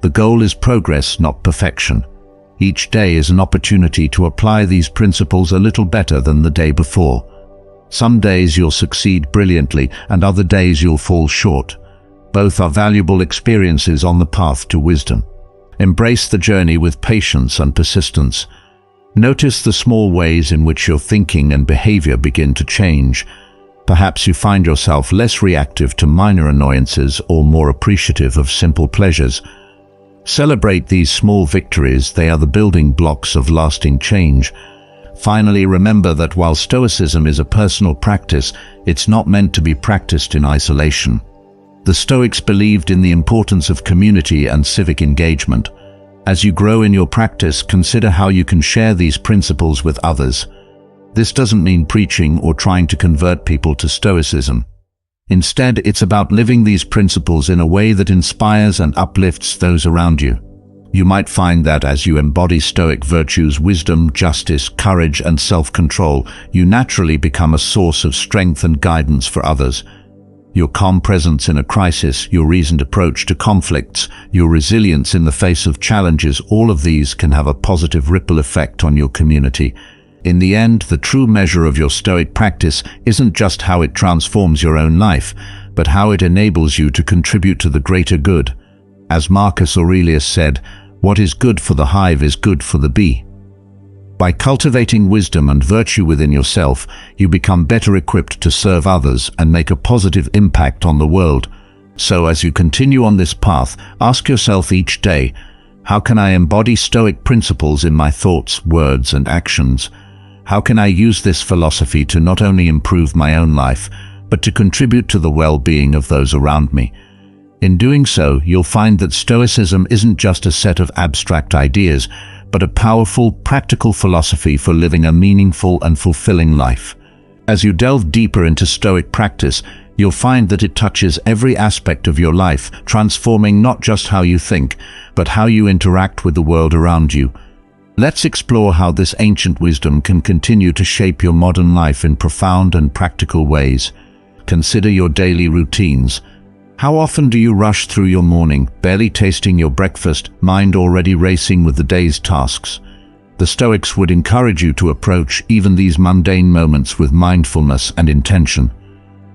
The goal is progress, not perfection. Each day is an opportunity to apply these principles a little better than the day before. Some days you'll succeed brilliantly, and other days you'll fall short. Both are valuable experiences on the path to wisdom. Embrace the journey with patience and persistence. Notice the small ways in which your thinking and behavior begin to change. Perhaps you find yourself less reactive to minor annoyances or more appreciative of simple pleasures. Celebrate these small victories. They are the building blocks of lasting change. Finally, remember that while Stoicism is a personal practice, it's not meant to be practiced in isolation. The Stoics believed in the importance of community and civic engagement. As you grow in your practice, consider how you can share these principles with others. This doesn't mean preaching or trying to convert people to Stoicism. Instead, it's about living these principles in a way that inspires and uplifts those around you. You might find that as you embody Stoic virtues, wisdom, justice, courage, and self-control, you naturally become a source of strength and guidance for others. Your calm presence in a crisis, your reasoned approach to conflicts, your resilience in the face of challenges, all of these can have a positive ripple effect on your community. In the end, the true measure of your Stoic practice isn't just how it transforms your own life, but how it enables you to contribute to the greater good. As Marcus Aurelius said, "What is good for the hive is good for the bee." By cultivating wisdom and virtue within yourself, you become better equipped to serve others and make a positive impact on the world. So as you continue on this path, ask yourself each day, how can I embody Stoic principles in my thoughts, words, and actions? How can I use this philosophy to not only improve my own life, but to contribute to the well-being of those around me? In doing so, you'll find that Stoicism isn't just a set of abstract ideas, but a powerful, practical philosophy for living a meaningful and fulfilling life. As you delve deeper into Stoic practice, you'll find that it touches every aspect of your life, transforming not just how you think, but how you interact with the world around you. Let's explore how this ancient wisdom can continue to shape your modern life in profound and practical ways. Consider your daily routines. How often do you rush through your morning, barely tasting your breakfast, mind already racing with the day's tasks? The Stoics would encourage you to approach even these mundane moments with mindfulness and intention.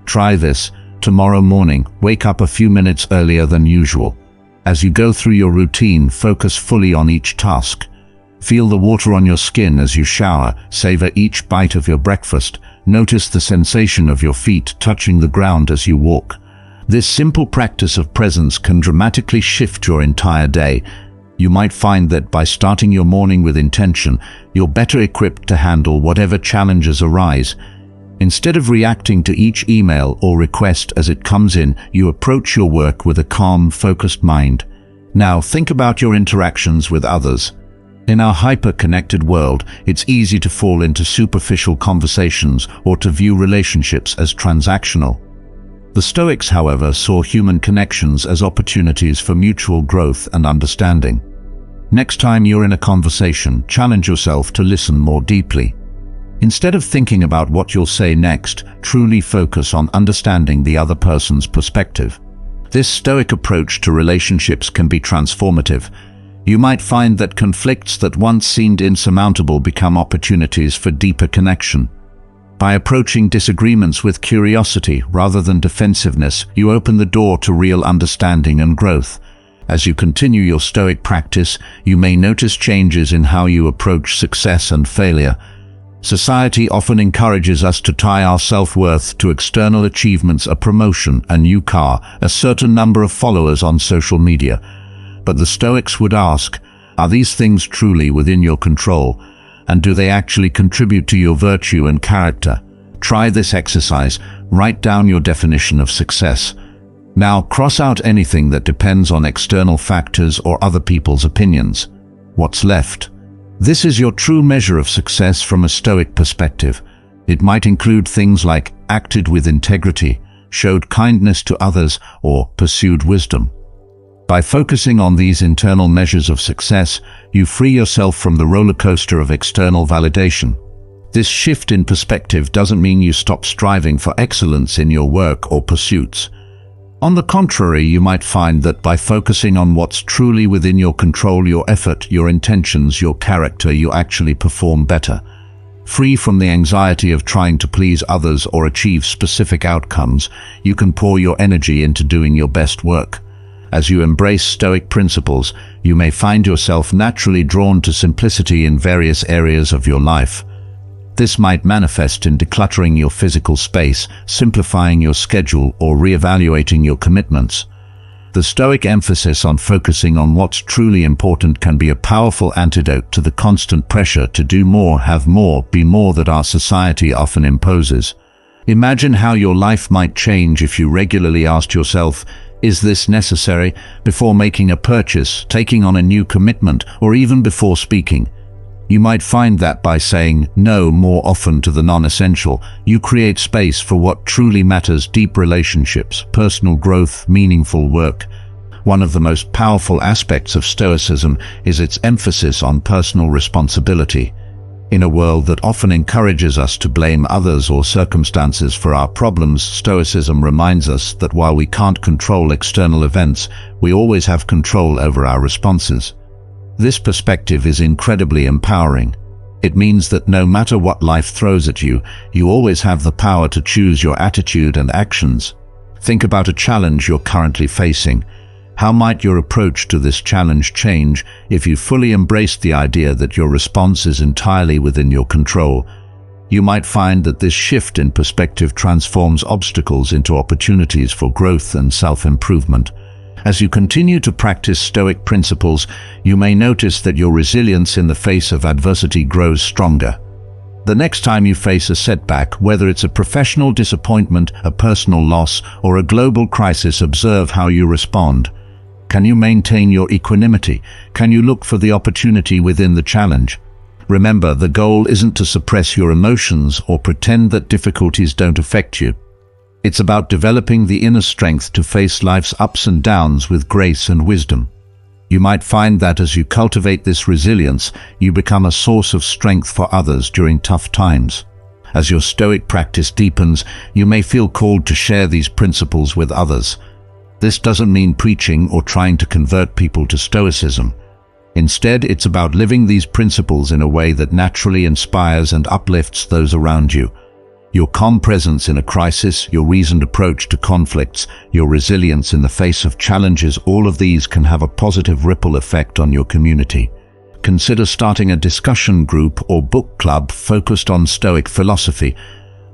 Try this. Tomorrow morning, wake up a few minutes earlier than usual. As you go through your routine, focus fully on each task. Feel the water on your skin as you shower, savor each bite of your breakfast, notice the sensation of your feet touching the ground as you walk. This simple practice of presence can dramatically shift your entire day. You might find that by starting your morning with intention, you're better equipped to handle whatever challenges arise. Instead of reacting to each email or request as it comes in, you approach your work with a calm, focused mind. Now, think about your interactions with others. In our hyper-connected world, it's easy to fall into superficial conversations or to view relationships as transactional. The Stoics, however, saw human connections as opportunities for mutual growth and understanding. Next time you're in a conversation, challenge yourself to listen more deeply. Instead of thinking about what you'll say next, truly focus on understanding the other person's perspective. This Stoic approach to relationships can be transformative. You might find that conflicts that once seemed insurmountable become opportunities for deeper connection. By approaching disagreements with curiosity rather than defensiveness, you open the door to real understanding and growth. As you continue your Stoic practice, you may notice changes in how you approach success and failure. Society often encourages us to tie our self-worth to external achievements, a promotion, a new car, a certain number of followers on social media. But the Stoics would ask, are these things truly within your control? And do they actually contribute to your virtue and character? Try this exercise. Write down your definition of success. Now, cross out anything that depends on external factors or other people's opinions. What's left? This is your true measure of success from a Stoic perspective. It might include things like acted with integrity, showed kindness to others, or pursued wisdom. By focusing on these internal measures of success, you free yourself from the roller coaster of external validation. This shift in perspective doesn't mean you stop striving for excellence in your work or pursuits. On the contrary, you might find that by focusing on what's truly within your control, your effort, your intentions, your character, you actually perform better. Free from the anxiety of trying to please others or achieve specific outcomes, you can pour your energy into doing your best work. As you embrace Stoic principles, you may find yourself naturally drawn to simplicity in various areas of your life. This might manifest in decluttering your physical space, simplifying your schedule, or reevaluating your commitments. The Stoic emphasis on focusing on what's truly important can be a powerful antidote to the constant pressure to do more, have more, be more that our society often imposes. Imagine how your life might change if you regularly asked yourself, is this necessary, before making a purchase, taking on a new commitment, or even before speaking. You might find that by saying no more often to the non-essential, you create space for what truly matters: deep relationships, personal growth, meaningful work. One of the most powerful aspects of Stoicism is its emphasis on personal responsibility. In a world that often encourages us to blame others or circumstances for our problems, Stoicism reminds us that while we can't control external events, we always have control over our responses. This perspective is incredibly empowering. It means that no matter what life throws at you, you always have the power to choose your attitude and actions. Think about a challenge you're currently facing. How might your approach to this challenge change if you fully embraced the idea that your response is entirely within your control? You might find that this shift in perspective transforms obstacles into opportunities for growth and self-improvement. As you continue to practice Stoic principles, you may notice that your resilience in the face of adversity grows stronger. The next time you face a setback, whether it's a professional disappointment, a personal loss, or a global crisis, observe how you respond. Can you maintain your equanimity? Can you look for the opportunity within the challenge? Remember, the goal isn't to suppress your emotions or pretend that difficulties don't affect you. It's about developing the inner strength to face life's ups and downs with grace and wisdom. You might find that as you cultivate this resilience, you become a source of strength for others during tough times. As your Stoic practice deepens, you may feel called to share these principles with others. This doesn't mean preaching or trying to convert people to Stoicism. Instead, it's about living these principles in a way that naturally inspires and uplifts those around you. Your calm presence in a crisis, your reasoned approach to conflicts, your resilience in the face of challenges, all of these can have a positive ripple effect on your community. Consider starting a discussion group or book club focused on Stoic philosophy,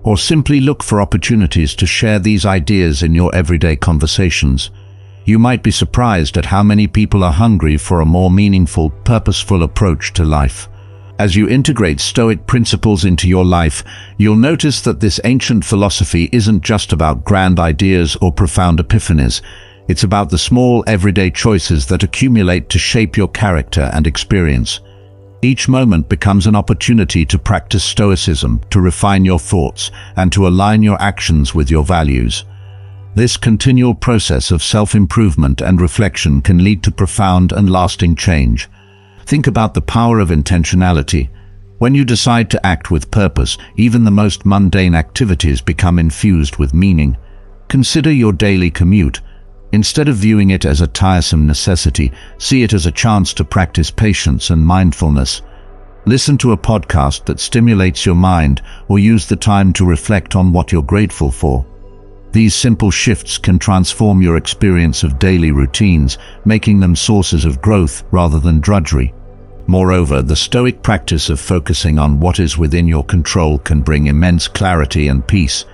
or simply look for opportunities to share these ideas in your everyday conversations. You might be surprised at how many people are hungry for a more meaningful, purposeful approach to life. As you integrate Stoic principles into your life, you'll notice that this ancient philosophy isn't just about grand ideas or profound epiphanies. It's about the small, everyday choices that accumulate to shape your character and experience. Each moment becomes an opportunity to practice Stoicism, to refine your thoughts, and to align your actions with your values. This continual process of self-improvement and reflection can lead to profound and lasting change. Think about the power of intentionality. When you decide to act with purpose, even the most mundane activities become infused with meaning. Consider your daily commute. Instead of viewing it as a tiresome necessity, see it as a chance to practice patience and mindfulness. Listen to a podcast that stimulates your mind, or use the time to reflect on what you're grateful for. These simple shifts can transform your experience of daily routines, making them sources of growth rather than drudgery. Moreover, the Stoic practice of focusing on what is within your control can bring immense clarity and peace.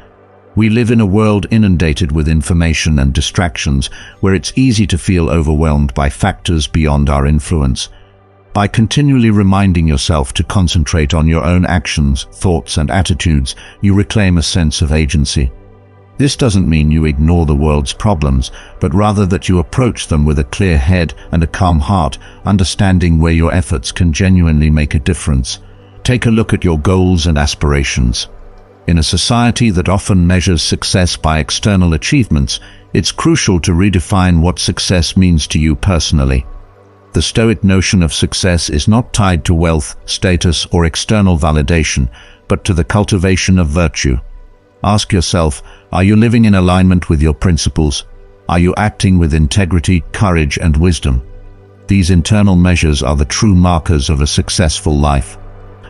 We live in a world inundated with information and distractions, where it's easy to feel overwhelmed by factors beyond our influence. By continually reminding yourself to concentrate on your own actions, thoughts, and attitudes, you reclaim a sense of agency. This doesn't mean you ignore the world's problems, but rather that you approach them with a clear head and a calm heart, understanding where your efforts can genuinely make a difference. Take a look at your goals and aspirations. In a society that often measures success by external achievements, it's crucial to redefine what success means to you personally. The Stoic notion of success is not tied to wealth, status, or external validation, but to the cultivation of virtue. Ask yourself, are you living in alignment with your principles? Are you acting with integrity, courage, and wisdom? These internal measures are the true markers of a successful life.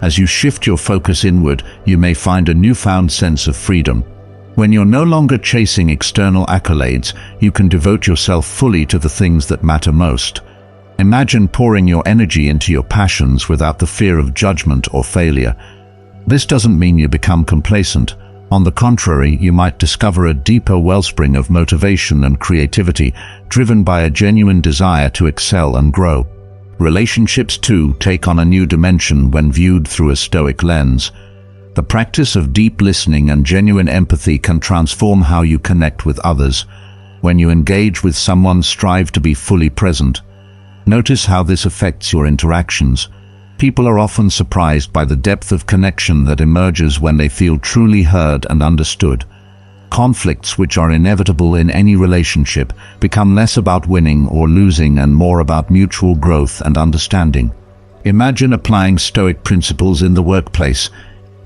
As you shift your focus inward, you may find a newfound sense of freedom. When you're no longer chasing external accolades, you can devote yourself fully to the things that matter most. Imagine pouring your energy into your passions without the fear of judgment or failure. This doesn't mean you become complacent. On the contrary, you might discover a deeper wellspring of motivation and creativity, driven by a genuine desire to excel and grow. Relationships, too, take on a new dimension when viewed through a Stoic lens. The practice of deep listening and genuine empathy can transform how you connect with others. When you engage with someone, strive to be fully present. Notice how this affects your interactions. People are often surprised by the depth of connection that emerges when they feel truly heard and understood. Conflicts, which are inevitable in any relationship, become less about winning or losing and more about mutual growth and understanding. Imagine applying Stoic principles in the workplace.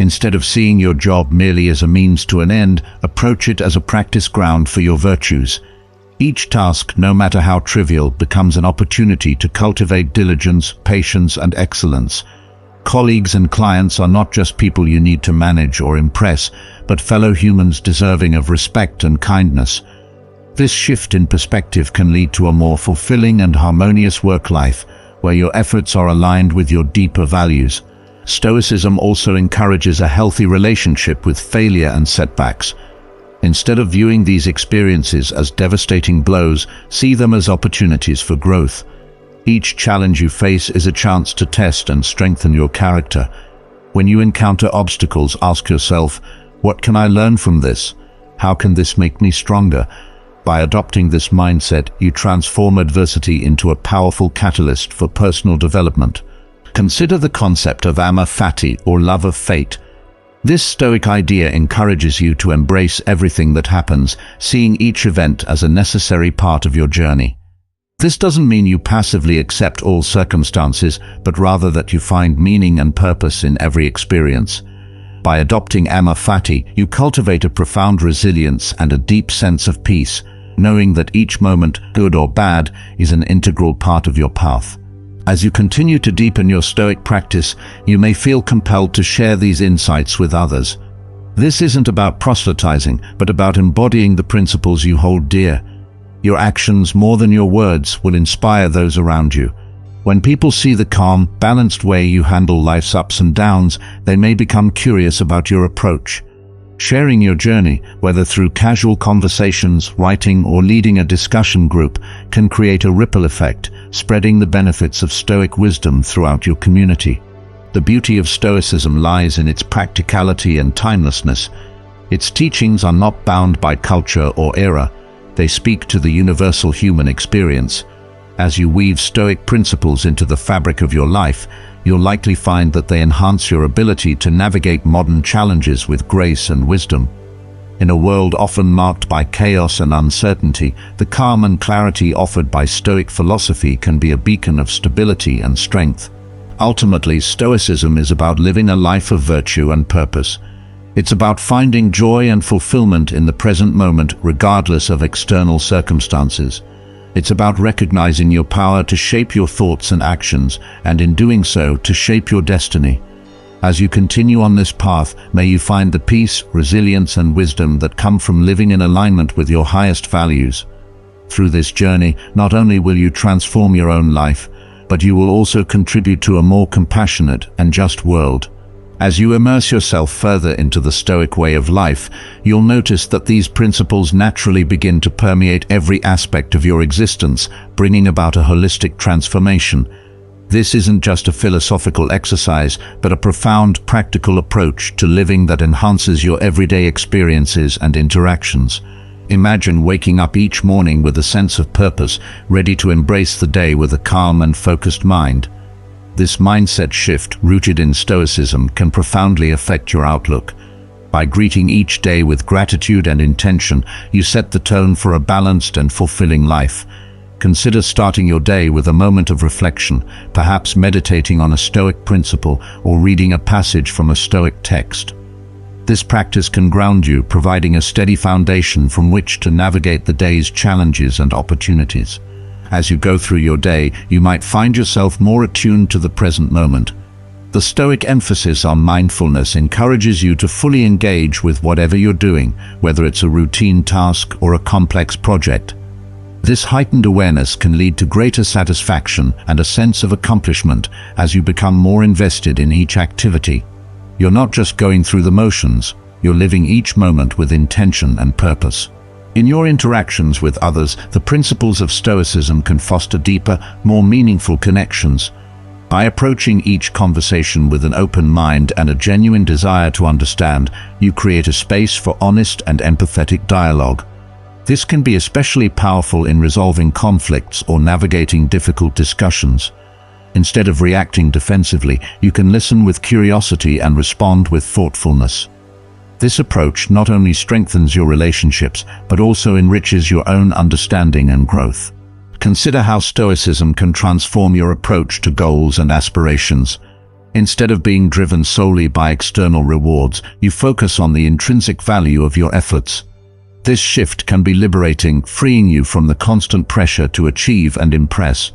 Instead of seeing your job merely as a means to an end, approach it as a practice ground for your virtues. Each task, no matter how trivial, becomes an opportunity to cultivate diligence, patience, and excellence. Colleagues and clients are not just people you need to manage or impress, but fellow humans deserving of respect and kindness. This shift in perspective can lead to a more fulfilling and harmonious work life, where your efforts are aligned with your deeper values. Stoicism also encourages a healthy relationship with failure and setbacks. Instead of viewing these experiences as devastating blows, see them as opportunities for growth. Each challenge you face is a chance to test and strengthen your character. When you encounter obstacles, ask yourself, what can I learn from this? How can this make me stronger? By adopting this mindset, you transform adversity into a powerful catalyst for personal development. Consider the concept of amor fati, or love of fate. This Stoic idea encourages you to embrace everything that happens, seeing each event as a necessary part of your journey. This doesn't mean you passively accept all circumstances, but rather that you find meaning and purpose in every experience. By adopting amor fati, you cultivate a profound resilience and a deep sense of peace, knowing that each moment, good or bad, is an integral part of your path. As you continue to deepen your Stoic practice, you may feel compelled to share these insights with others. This isn't about proselytizing, but about embodying the principles you hold dear. Your actions, more than your words, will inspire those around you. When people see the calm, balanced way you handle life's ups and downs, they may become curious about your approach. Sharing your journey, whether through casual conversations, writing, or leading a discussion group, can create a ripple effect, spreading the benefits of Stoic wisdom throughout your community. The beauty of Stoicism lies in its practicality and timelessness. Its teachings are not bound by culture or era. They speak to the universal human experience. As you weave Stoic principles into the fabric of your life, you'll likely find that they enhance your ability to navigate modern challenges with grace and wisdom. In a world often marked by chaos and uncertainty, the calm and clarity offered by Stoic philosophy can be a beacon of stability and strength. Ultimately, Stoicism is about living a life of virtue and purpose. It's about finding joy and fulfillment in the present moment, regardless of external circumstances. It's about recognizing your power to shape your thoughts and actions, and in doing so, to shape your destiny. As you continue on this path, may you find the peace, resilience, and wisdom that come from living in alignment with your highest values. Through this journey, not only will you transform your own life, but you will also contribute to a more compassionate and just world. As you immerse yourself further into the Stoic way of life, you'll notice that these principles naturally begin to permeate every aspect of your existence, bringing about a holistic transformation. This isn't just a philosophical exercise, but a profound, practical approach to living that enhances your everyday experiences and interactions. Imagine waking up each morning with a sense of purpose, ready to embrace the day with a calm and focused mind. This mindset shift, rooted in Stoicism, can profoundly affect your outlook. By greeting each day with gratitude and intention, you set the tone for a balanced and fulfilling life. Consider starting your day with a moment of reflection, perhaps meditating on a Stoic principle or reading a passage from a Stoic text. This practice can ground you, providing a steady foundation from which to navigate the day's challenges and opportunities. As you go through your day, you might find yourself more attuned to the present moment. The Stoic emphasis on mindfulness encourages you to fully engage with whatever you're doing, whether it's a routine task or a complex project. This heightened awareness can lead to greater satisfaction and a sense of accomplishment as you become more invested in each activity. You're not just going through the motions, you're living each moment with intention and purpose. In your interactions with others, the principles of Stoicism can foster deeper, more meaningful connections. By approaching each conversation with an open mind and a genuine desire to understand, you create a space for honest and empathetic dialogue. This can be especially powerful in resolving conflicts or navigating difficult discussions. Instead of reacting defensively, you can listen with curiosity and respond with thoughtfulness. This approach not only strengthens your relationships, but also enriches your own understanding and growth. Consider how Stoicism can transform your approach to goals and aspirations. Instead of being driven solely by external rewards, you focus on the intrinsic value of your efforts. This shift can be liberating, freeing you from the constant pressure to achieve and impress.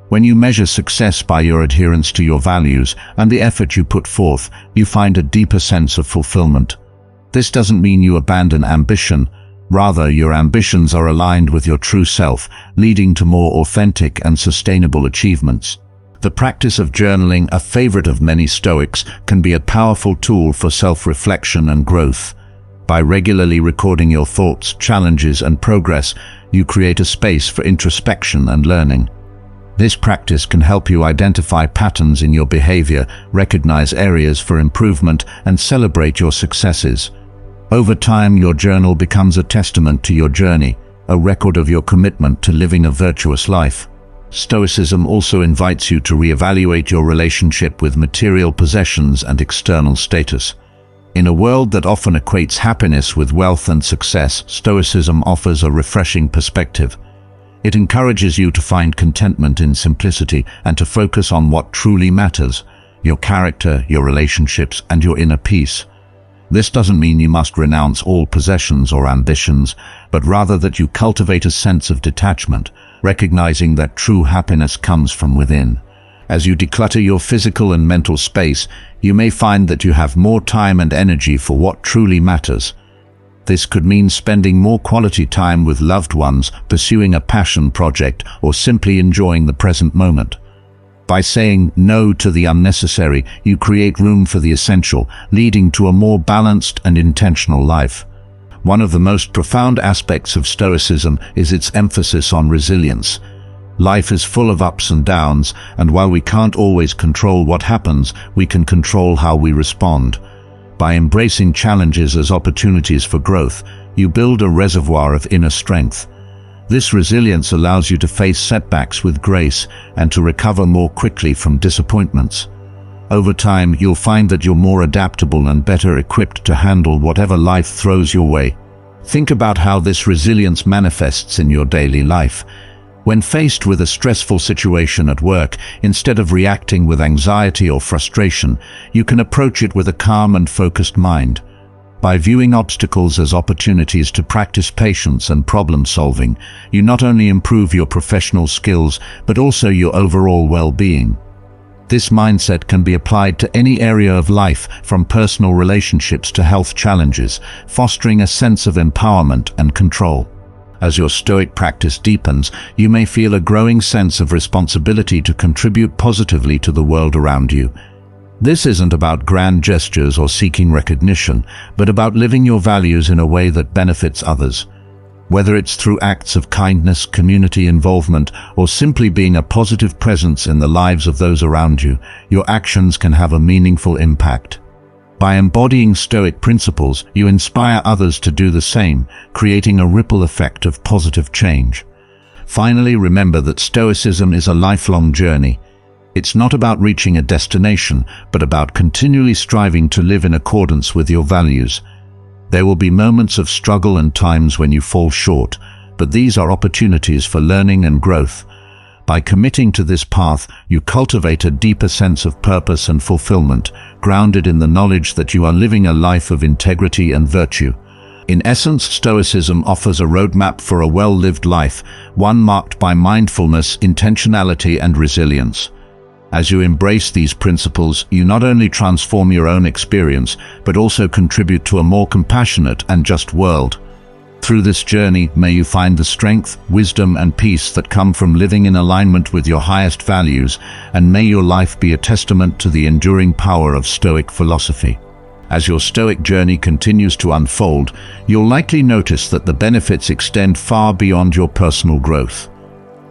When you measure success by your adherence to your values and the effort you put forth, you find a deeper sense of fulfillment. This doesn't mean you abandon ambition. Rather, your ambitions are aligned with your true self, leading to more authentic and sustainable achievements. The practice of journaling, a favorite of many Stoics, can be a powerful tool for self-reflection and growth. By regularly recording your thoughts, challenges, and progress, you create a space for introspection and learning. This practice can help you identify patterns in your behavior, recognize areas for improvement, and celebrate your successes. Over time, your journal becomes a testament to your journey, a record of your commitment to living a virtuous life. Stoicism also invites you to reevaluate your relationship with material possessions and external status. In a world that often equates happiness with wealth and success, Stoicism offers a refreshing perspective. It encourages you to find contentment in simplicity and to focus on what truly matters: your character, your relationships, and your inner peace. This doesn't mean you must renounce all possessions or ambitions, but rather that you cultivate a sense of detachment, recognizing that true happiness comes from within. As you declutter your physical and mental space, you may find that you have more time and energy for what truly matters. This could mean spending more quality time with loved ones, pursuing a passion project, or simply enjoying the present moment. By saying no to the unnecessary, you create room for the essential, leading to a more balanced and intentional life. One of the most profound aspects of Stoicism is its emphasis on resilience. Life is full of ups and downs, and while we can't always control what happens, we can control how we respond. By embracing challenges as opportunities for growth, you build a reservoir of inner strength. This resilience allows you to face setbacks with grace and to recover more quickly from disappointments. Over time, you'll find that you're more adaptable and better equipped to handle whatever life throws your way. Think about how this resilience manifests in your daily life. When faced with a stressful situation at work, instead of reacting with anxiety or frustration, you can approach it with a calm and focused mind. By viewing obstacles as opportunities to practice patience and problem solving, you not only improve your professional skills, but also your overall well-being. This mindset can be applied to any area of life, from personal relationships to health challenges, fostering a sense of empowerment and control. As your Stoic practice deepens, you may feel a growing sense of responsibility to contribute positively to the world around you. This isn't about grand gestures or seeking recognition, but about living your values in a way that benefits others. Whether it's through acts of kindness, community involvement, or simply being a positive presence in the lives of those around you, your actions can have a meaningful impact. By embodying Stoic principles, you inspire others to do the same, creating a ripple effect of positive change. Finally, remember that Stoicism is a lifelong journey. It's not about reaching a destination, but about continually striving to live in accordance with your values. There will be moments of struggle and times when you fall short, but these are opportunities for learning and growth. By committing to this path, you cultivate a deeper sense of purpose and fulfillment, grounded in the knowledge that you are living a life of integrity and virtue. In essence, Stoicism offers a roadmap for a well-lived life, one marked by mindfulness, intentionality, and resilience. As you embrace these principles, you not only transform your own experience, but also contribute to a more compassionate and just world. Through this journey, may you find the strength, wisdom, and peace that come from living in alignment with your highest values, and may your life be a testament to the enduring power of Stoic philosophy. As your Stoic journey continues to unfold, you'll likely notice that the benefits extend far beyond your personal growth.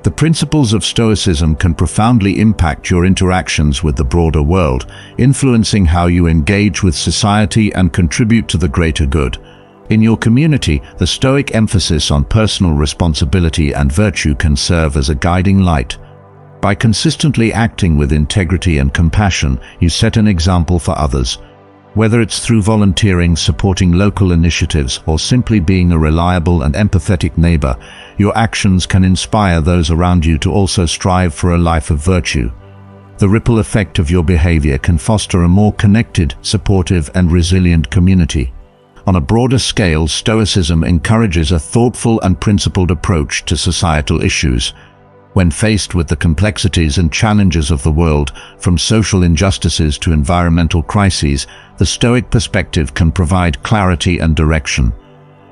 The principles of Stoicism can profoundly impact your interactions with the broader world, influencing how you engage with society and contribute to the greater good. In your community, the Stoic emphasis on personal responsibility and virtue can serve as a guiding light. By consistently acting with integrity and compassion, you set an example for others. Whether it's through volunteering, supporting local initiatives, or simply being a reliable and empathetic neighbor, your actions can inspire those around you to also strive for a life of virtue. The ripple effect of your behavior can foster a more connected, supportive, and resilient community. On a broader scale, Stoicism encourages a thoughtful and principled approach to societal issues. When faced with the complexities and challenges of the world, from social injustices to environmental crises, the Stoic perspective can provide clarity and direction.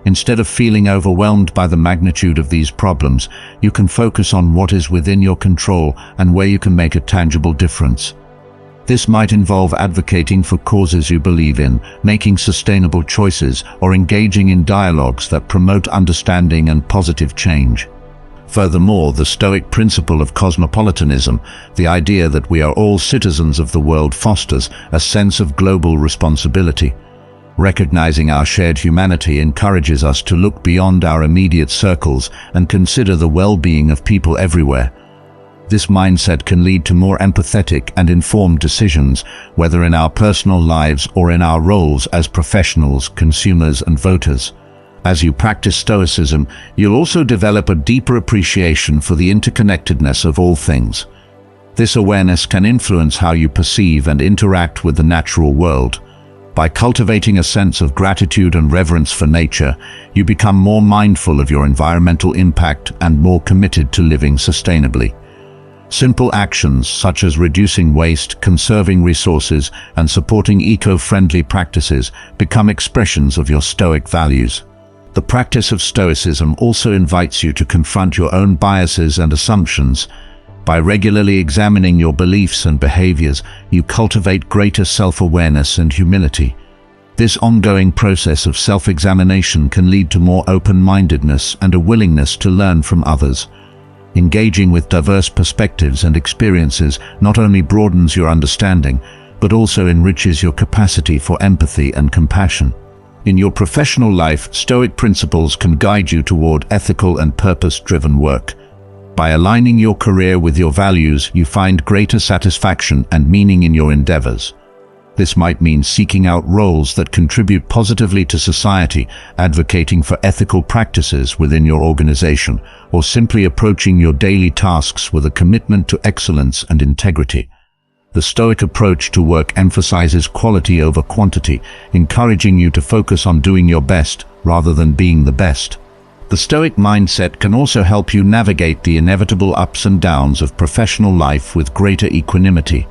Instead of feeling overwhelmed by the magnitude of these problems, you can focus on what is within your control and where you can make a tangible difference. This might involve advocating for causes you believe in, making sustainable choices, or engaging in dialogues that promote understanding and positive change. Furthermore, the Stoic principle of cosmopolitanism, the idea that we are all citizens of the world, fosters a sense of global responsibility. Recognizing our shared humanity encourages us to look beyond our immediate circles and consider the well-being of people everywhere. This mindset can lead to more empathetic and informed decisions, whether in our personal lives or in our roles as professionals, consumers, and voters. As you practice Stoicism, you'll also develop a deeper appreciation for the interconnectedness of all things. This awareness can influence how you perceive and interact with the natural world. By cultivating a sense of gratitude and reverence for nature, you become more mindful of your environmental impact and more committed to living sustainably. Simple actions such as reducing waste, conserving resources, and supporting eco-friendly practices become expressions of your Stoic values. The practice of Stoicism also invites you to confront your own biases and assumptions. By regularly examining your beliefs and behaviors, you cultivate greater self-awareness and humility. This ongoing process of self-examination can lead to more open-mindedness and a willingness to learn from others. Engaging with diverse perspectives and experiences not only broadens your understanding, but also enriches your capacity for empathy and compassion. In your professional life, Stoic principles can guide you toward ethical and purpose-driven work. By aligning your career with your values, you find greater satisfaction and meaning in your endeavors. This might mean seeking out roles that contribute positively to society, advocating for ethical practices within your organization, or simply approaching your daily tasks with a commitment to excellence and integrity. The Stoic approach to work emphasizes quality over quantity, encouraging you to focus on doing your best rather than being the best. The Stoic mindset can also help you navigate the inevitable ups and downs of professional life with greater equanimity.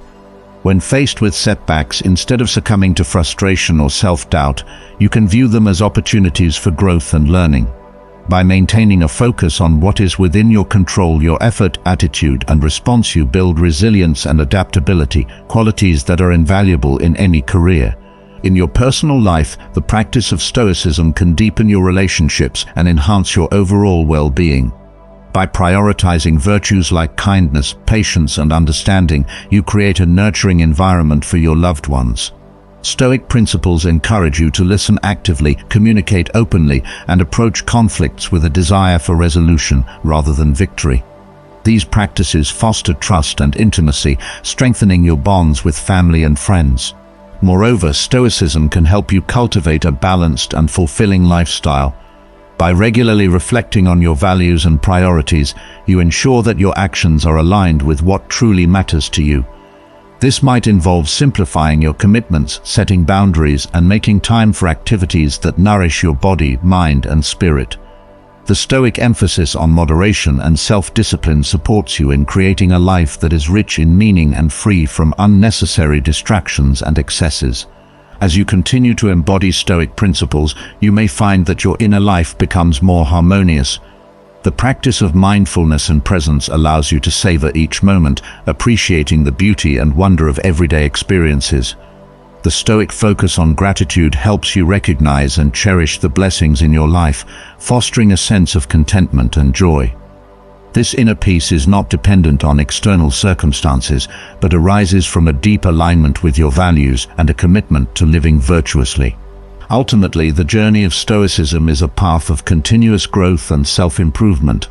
When faced with setbacks, instead of succumbing to frustration or self-doubt, you can view them as opportunities for growth and learning. By maintaining a focus on what is within your control, your effort, attitude, and response, you build resilience and adaptability, qualities that are invaluable in any career. In your personal life, the practice of Stoicism can deepen your relationships and enhance your overall well-being. By prioritizing virtues like kindness, patience, and understanding, you create a nurturing environment for your loved ones. Stoic principles encourage you to listen actively, communicate openly, and approach conflicts with a desire for resolution rather than victory. These practices foster trust and intimacy, strengthening your bonds with family and friends. Moreover, Stoicism can help you cultivate a balanced and fulfilling lifestyle. By regularly reflecting on your values and priorities, you ensure that your actions are aligned with what truly matters to you. This might involve simplifying your commitments, setting boundaries, and making time for activities that nourish your body, mind, and spirit. The Stoic emphasis on moderation and self-discipline supports you in creating a life that is rich in meaning and free from unnecessary distractions and excesses. As you continue to embody Stoic principles, you may find that your inner life becomes more harmonious. The practice of mindfulness and presence allows you to savor each moment, appreciating the beauty and wonder of everyday experiences. The Stoic focus on gratitude helps you recognize and cherish the blessings in your life, fostering a sense of contentment and joy. This inner peace is not dependent on external circumstances, but arises from a deep alignment with your values and a commitment to living virtuously. Ultimately, the journey of Stoicism is a path of continuous growth and self-improvement.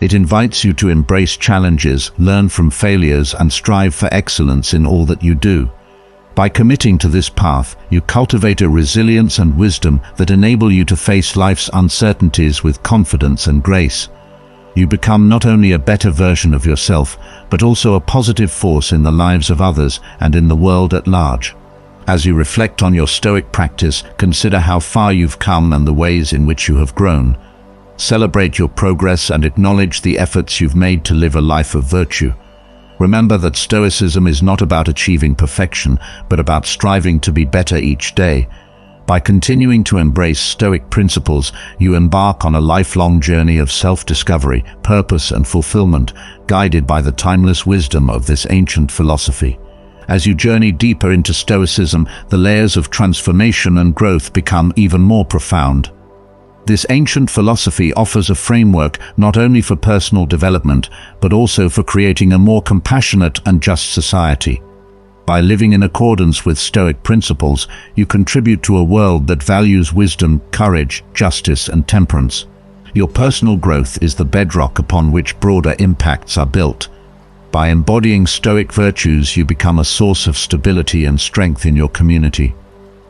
It invites you to embrace challenges, learn from failures, and strive for excellence in all that you do. By committing to this path, you cultivate a resilience and wisdom that enable you to face life's uncertainties with confidence and grace. You become not only a better version of yourself, but also a positive force in the lives of others and in the world at large. As you reflect on your Stoic practice, consider how far you've come and the ways in which you have grown. Celebrate your progress and acknowledge the efforts you've made to live a life of virtue. Remember that Stoicism is not about achieving perfection, but about striving to be better each day. By continuing to embrace Stoic principles, you embark on a lifelong journey of self-discovery, purpose, and fulfillment, guided by the timeless wisdom of this ancient philosophy. As you journey deeper into Stoicism, the layers of transformation and growth become even more profound. This ancient philosophy offers a framework not only for personal development, but also for creating a more compassionate and just society. By living in accordance with Stoic principles, you contribute to a world that values wisdom, courage, justice, and temperance. Your personal growth is the bedrock upon which broader impacts are built. By embodying Stoic virtues, you become a source of stability and strength in your community.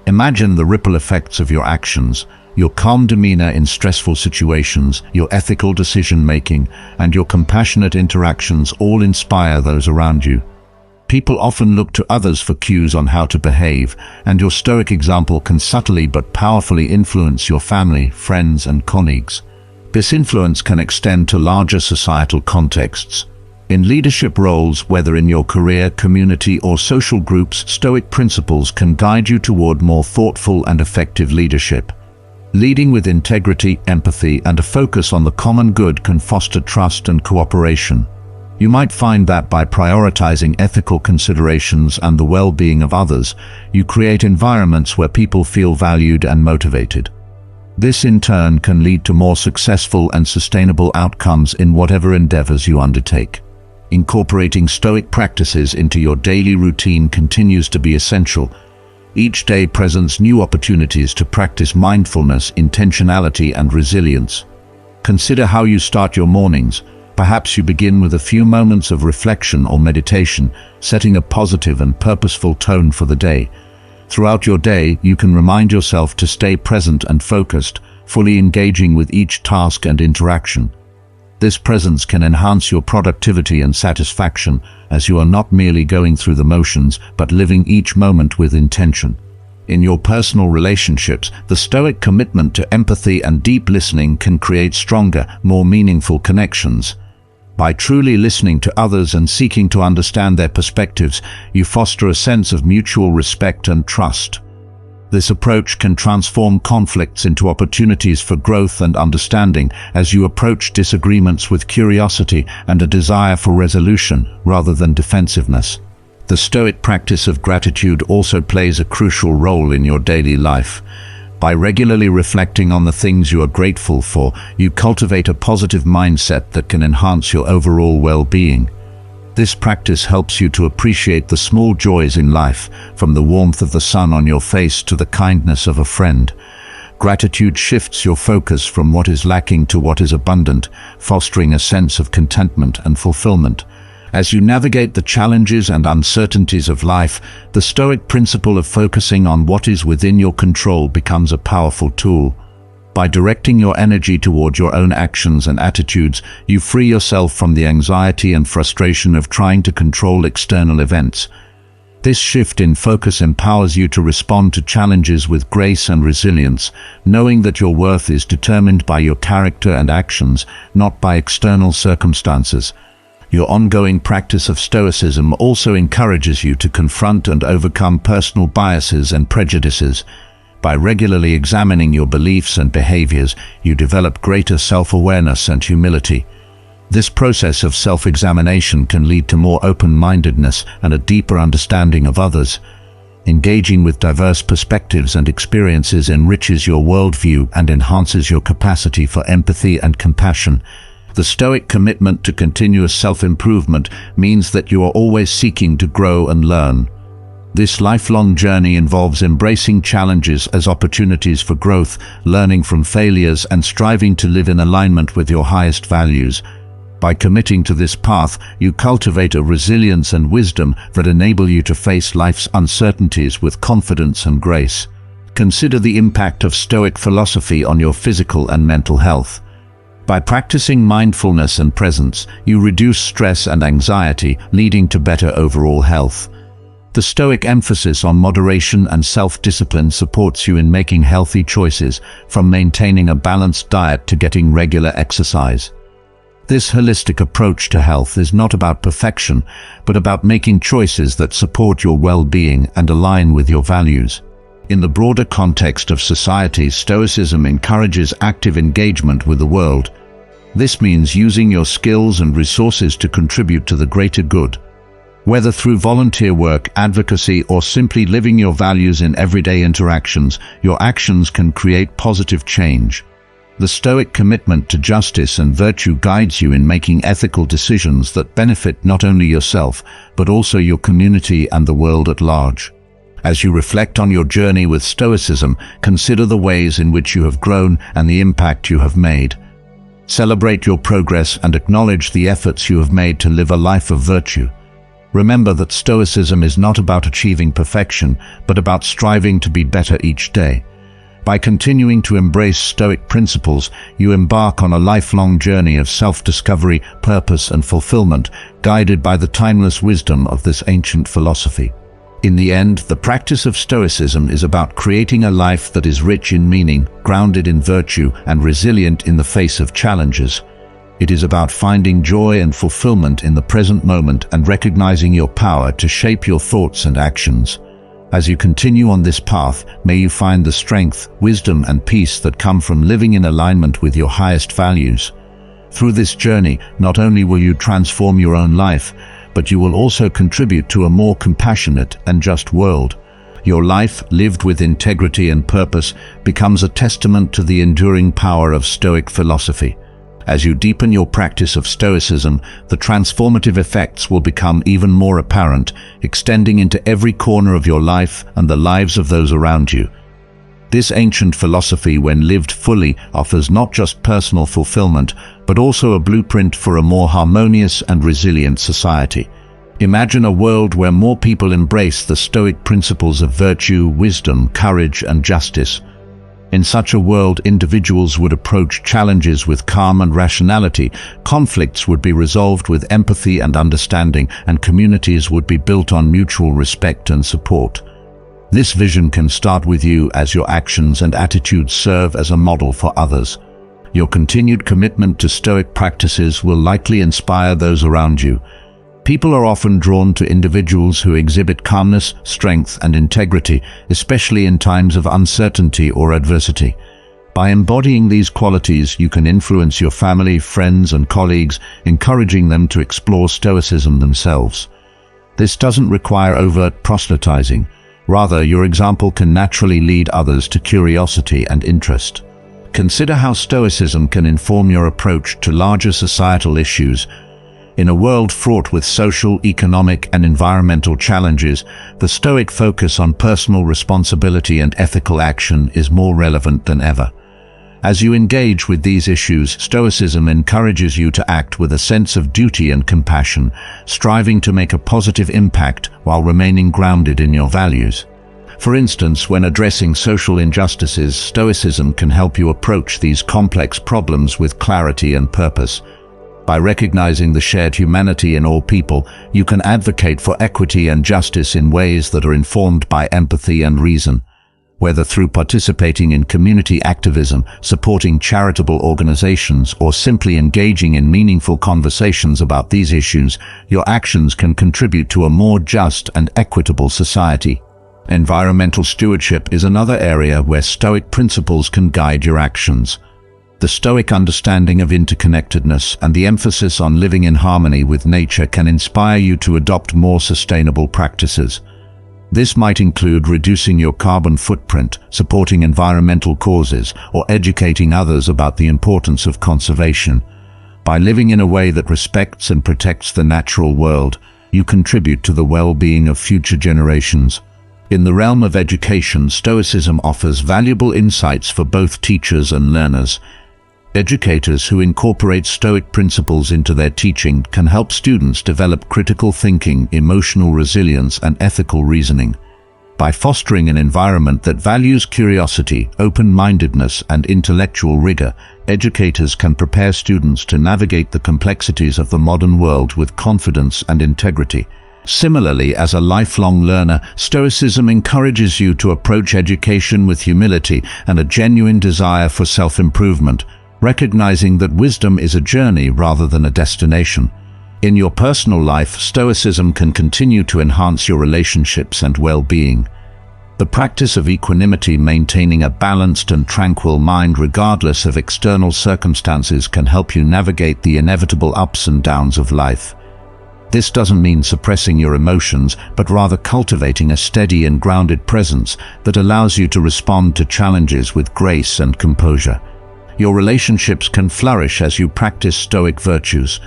Imagine the ripple effects of your actions, your calm demeanor in stressful situations, your ethical decision-making, and your compassionate interactions all inspire those around you. People often look to others for cues on how to behave, and your Stoic example can subtly but powerfully influence your family, friends, and colleagues. This influence can extend to larger societal contexts. In leadership roles, whether in your career, community, or social groups, Stoic principles can guide you toward more thoughtful and effective leadership. Leading with integrity, empathy, and a focus on the common good can foster trust and cooperation. You might find that by prioritizing ethical considerations and the well-being of others, you create environments where people feel valued and motivated. This in turn can lead to more successful and sustainable outcomes in whatever endeavors you undertake. Incorporating Stoic practices into your daily routine continues to be essential. Each day presents new opportunities to practice mindfulness, intentionality, and resilience. Consider how you start your mornings. Perhaps you begin with a few moments of reflection or meditation, setting a positive and purposeful tone for the day. Throughout your day, you can remind yourself to stay present and focused, fully engaging with each task and interaction. This presence can enhance your productivity and satisfaction, as you are not merely going through the motions, but living each moment with intention. In your personal relationships, the Stoic commitment to empathy and deep listening can create stronger, more meaningful connections. By truly listening to others and seeking to understand their perspectives, you foster a sense of mutual respect and trust. This approach can transform conflicts into opportunities for growth and understanding as you approach disagreements with curiosity and a desire for resolution rather than defensiveness. The Stoic practice of gratitude also plays a crucial role in your daily life. By regularly reflecting on the things you are grateful for, you cultivate a positive mindset that can enhance your overall well-being. This practice helps you to appreciate the small joys in life, from the warmth of the sun on your face to the kindness of a friend. Gratitude shifts your focus from what is lacking to what is abundant, fostering a sense of contentment and fulfillment. As you navigate the challenges and uncertainties of life, the Stoic principle of focusing on what is within your control becomes a powerful tool. By directing your energy toward your own actions and attitudes, you free yourself from the anxiety and frustration of trying to control external events. This shift in focus empowers you to respond to challenges with grace and resilience, knowing that your worth is determined by your character and actions, not by external circumstances. Your ongoing practice of Stoicism also encourages you to confront and overcome personal biases and prejudices. By regularly examining your beliefs and behaviors, you develop greater self-awareness and humility. This process of self-examination can lead to more open-mindedness and a deeper understanding of others. Engaging with diverse perspectives and experiences enriches your worldview and enhances your capacity for empathy and compassion. The Stoic commitment to continuous self-improvement means that you are always seeking to grow and learn. This lifelong journey involves embracing challenges as opportunities for growth, learning from failures, and striving to live in alignment with your highest values. By committing to this path, you cultivate a resilience and wisdom that enable you to face life's uncertainties with confidence and grace. Consider the impact of Stoic philosophy on your physical and mental health. By practicing mindfulness and presence, you reduce stress and anxiety, leading to better overall health. The Stoic emphasis on moderation and self-discipline supports you in making healthy choices, from maintaining a balanced diet to getting regular exercise. This holistic approach to health is not about perfection, but about making choices that support your well-being and align with your values. In the broader context of society, Stoicism encourages active engagement with the world. This means using your skills and resources to contribute to the greater good. Whether through volunteer work, advocacy, or simply living your values in everyday interactions, your actions can create positive change. The Stoic commitment to justice and virtue guides you in making ethical decisions that benefit not only yourself, but also your community and the world at large. As you reflect on your journey with Stoicism, consider the ways in which you have grown and the impact you have made. Celebrate your progress and acknowledge the efforts you have made to live a life of virtue. Remember that Stoicism is not about achieving perfection, but about striving to be better each day. By continuing to embrace Stoic principles, you embark on a lifelong journey of self-discovery, purpose, and fulfillment, guided by the timeless wisdom of this ancient philosophy. In the end, the practice of Stoicism is about creating a life that is rich in meaning, grounded in virtue, and resilient in the face of challenges. It is about finding joy and fulfillment in the present moment and recognizing your power to shape your thoughts and actions. As you continue on this path, may you find the strength, wisdom, and peace that come from living in alignment with your highest values. Through this journey, not only will you transform your own life, but you will also contribute to a more compassionate and just world. Your life, lived with integrity and purpose, becomes a testament to the enduring power of Stoic philosophy. As you deepen your practice of Stoicism, the transformative effects will become even more apparent, extending into every corner of your life and the lives of those around you. This ancient philosophy, when lived fully, offers not just personal fulfillment, but also a blueprint for a more harmonious and resilient society. Imagine a world where more people embrace the Stoic principles of virtue, wisdom, courage, and justice. In such a world, individuals would approach challenges with calm and rationality, conflicts would be resolved with empathy and understanding, and communities would be built on mutual respect and support. This vision can start with you, as your actions and attitudes serve as a model for others. Your continued commitment to Stoic practices will likely inspire those around you. People are often drawn to individuals who exhibit calmness, strength, and integrity, especially in times of uncertainty or adversity. By embodying these qualities, you can influence your family, friends, and colleagues, encouraging them to explore Stoicism themselves. This doesn't require overt proselytizing. Rather, your example can naturally lead others to curiosity and interest. Consider how Stoicism can inform your approach to larger societal issues. In a world fraught with social, economic, and environmental challenges, the Stoic focus on personal responsibility and ethical action is more relevant than ever. As you engage with these issues, Stoicism encourages you to act with a sense of duty and compassion, striving to make a positive impact while remaining grounded in your values. For instance, when addressing social injustices, Stoicism can help you approach these complex problems with clarity and purpose. By recognizing the shared humanity in all people, you can advocate for equity and justice in ways that are informed by empathy and reason. Whether through participating in community activism, supporting charitable organizations, or simply engaging in meaningful conversations about these issues, your actions can contribute to a more just and equitable society. Environmental stewardship is another area where Stoic principles can guide your actions. The Stoic understanding of interconnectedness and the emphasis on living in harmony with nature can inspire you to adopt more sustainable practices. This might include reducing your carbon footprint, supporting environmental causes, or educating others about the importance of conservation. By living in a way that respects and protects the natural world, you contribute to the well-being of future generations. In the realm of education, Stoicism offers valuable insights for both teachers and learners. Educators who incorporate Stoic principles into their teaching can help students develop critical thinking, emotional resilience, and ethical reasoning. By fostering an environment that values curiosity, open-mindedness, and intellectual rigor, educators can prepare students to navigate the complexities of the modern world with confidence and integrity. Similarly, as a lifelong learner, Stoicism encourages you to approach education with humility and a genuine desire for self-improvement, recognizing that wisdom is a journey rather than a destination. In your personal life, Stoicism can continue to enhance your relationships and well-being. The practice of equanimity, maintaining a balanced and tranquil mind regardless of external circumstances, can help you navigate the inevitable ups and downs of life. This doesn't mean suppressing your emotions, but rather cultivating a steady and grounded presence that allows you to respond to challenges with grace and composure. Your relationships can flourish as you practice Stoic virtues.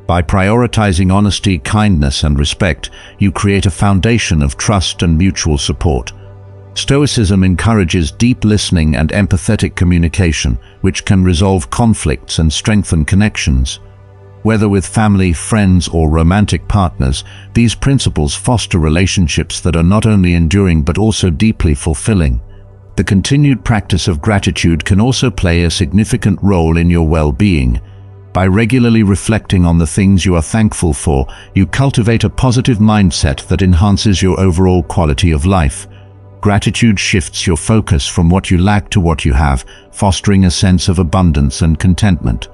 By prioritizing honesty, kindness, and respect, you create a foundation of trust and mutual support. Stoicism encourages deep listening and empathetic communication, which can resolve conflicts and strengthen connections. Whether with family, friends, or romantic partners, these principles foster relationships that are not only enduring but also deeply fulfilling. The continued practice of gratitude can also play a significant role in your well-being. By regularly reflecting on the things you are thankful for, you cultivate a positive mindset that enhances your overall quality of life. Gratitude shifts your focus from what you lack to what you have, fostering a sense of abundance and contentment.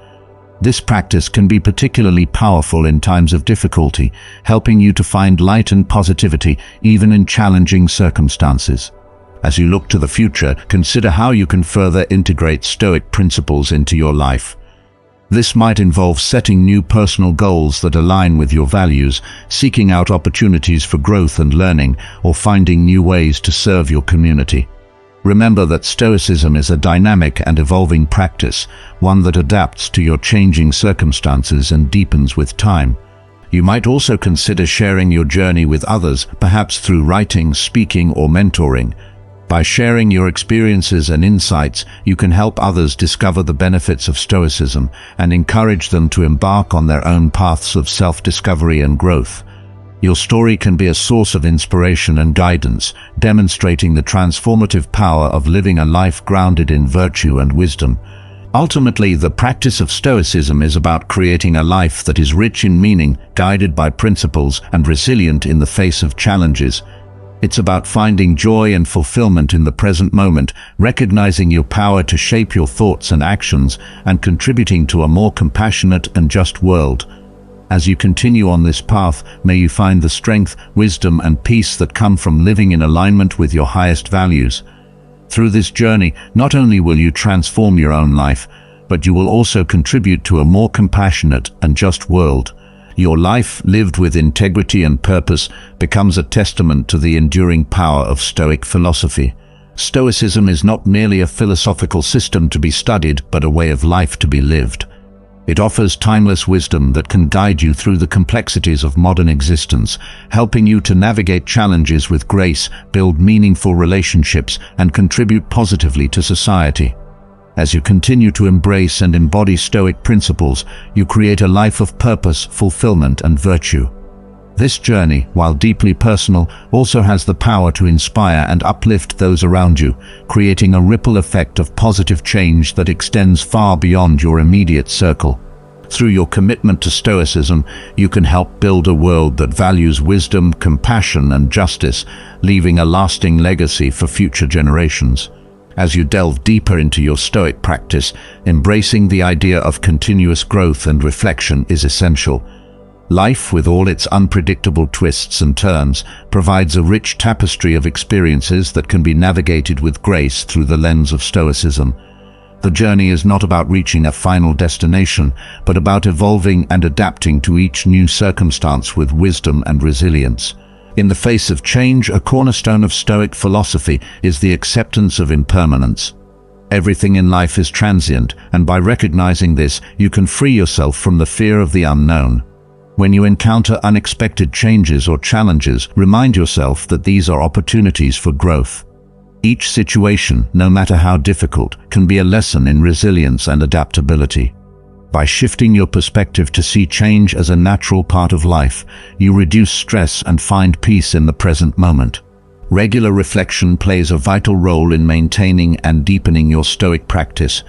This practice can be particularly powerful in times of difficulty, helping you to find light and positivity even in challenging circumstances. As you look to the future, consider how you can further integrate Stoic principles into your life. This might involve setting new personal goals that align with your values, seeking out opportunities for growth and learning, or finding new ways to serve your community. Remember that Stoicism is a dynamic and evolving practice, one that adapts to your changing circumstances and deepens with time. You might also consider sharing your journey with others, perhaps through writing, speaking, or mentoring. By sharing your experiences and insights, you can help others discover the benefits of Stoicism and encourage them to embark on their own paths of self-discovery and growth. Your story can be a source of inspiration and guidance, demonstrating the transformative power of living a life grounded in virtue and wisdom. Ultimately, the practice of Stoicism is about creating a life that is rich in meaning, guided by principles, and resilient in the face of challenges. It's about finding joy and fulfillment in the present moment, recognizing your power to shape your thoughts and actions, and contributing to a more compassionate and just world. As you continue on this path, may you find the strength, wisdom, and peace that come from living in alignment with your highest values. Through this journey, not only will you transform your own life, but you will also contribute to a more compassionate and just world. Your life, lived with integrity and purpose, becomes a testament to the enduring power of Stoic philosophy. Stoicism is not merely a philosophical system to be studied, but a way of life to be lived. It offers timeless wisdom that can guide you through the complexities of modern existence, helping you to navigate challenges with grace, build meaningful relationships, and contribute positively to society. As you continue to embrace and embody Stoic principles, you create a life of purpose, fulfillment, and virtue. This journey, while deeply personal, also has the power to inspire and uplift those around you, creating a ripple effect of positive change that extends far beyond your immediate circle. Through your commitment to Stoicism, you can help build a world that values wisdom, compassion, and justice, leaving a lasting legacy for future generations. As you delve deeper into your Stoic practice, embracing the idea of continuous growth and reflection is essential. Life, with all its unpredictable twists and turns, provides a rich tapestry of experiences that can be navigated with grace through the lens of Stoicism. The journey is not about reaching a final destination, but about evolving and adapting to each new circumstance with wisdom and resilience. In the face of change, a cornerstone of Stoic philosophy is the acceptance of impermanence. Everything in life is transient, and by recognizing this, you can free yourself from the fear of the unknown. When you encounter unexpected changes or challenges, remind yourself that these are opportunities for growth. Each situation, no matter how difficult, can be a lesson in resilience and adaptability. By shifting your perspective to see change as a natural part of life, you reduce stress and find peace in the present moment. Regular reflection plays a vital role in maintaining and deepening your Stoic practice.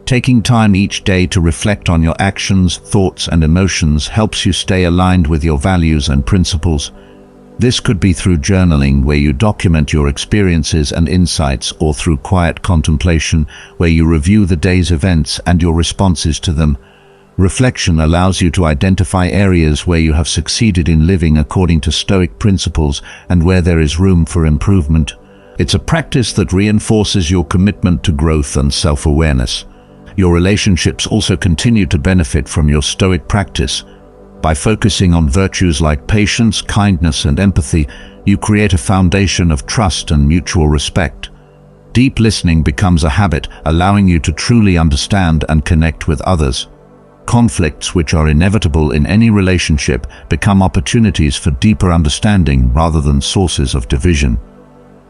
Taking time each day to reflect on your actions, thoughts, and emotions helps you stay aligned with your values and principles. This could be through journaling, where you document your experiences and insights, or through quiet contemplation, where you review the day's events and your responses to them. Reflection allows you to identify areas where you have succeeded in living according to Stoic principles and where there is room for improvement. It's a practice that reinforces your commitment to growth and self-awareness. Your relationships also continue to benefit from your Stoic practice. By focusing on virtues like patience, kindness, and empathy, you create a foundation of trust and mutual respect. Deep listening becomes a habit, allowing you to truly understand and connect with others. Conflicts, which are inevitable in any relationship, become opportunities for deeper understanding rather than sources of division.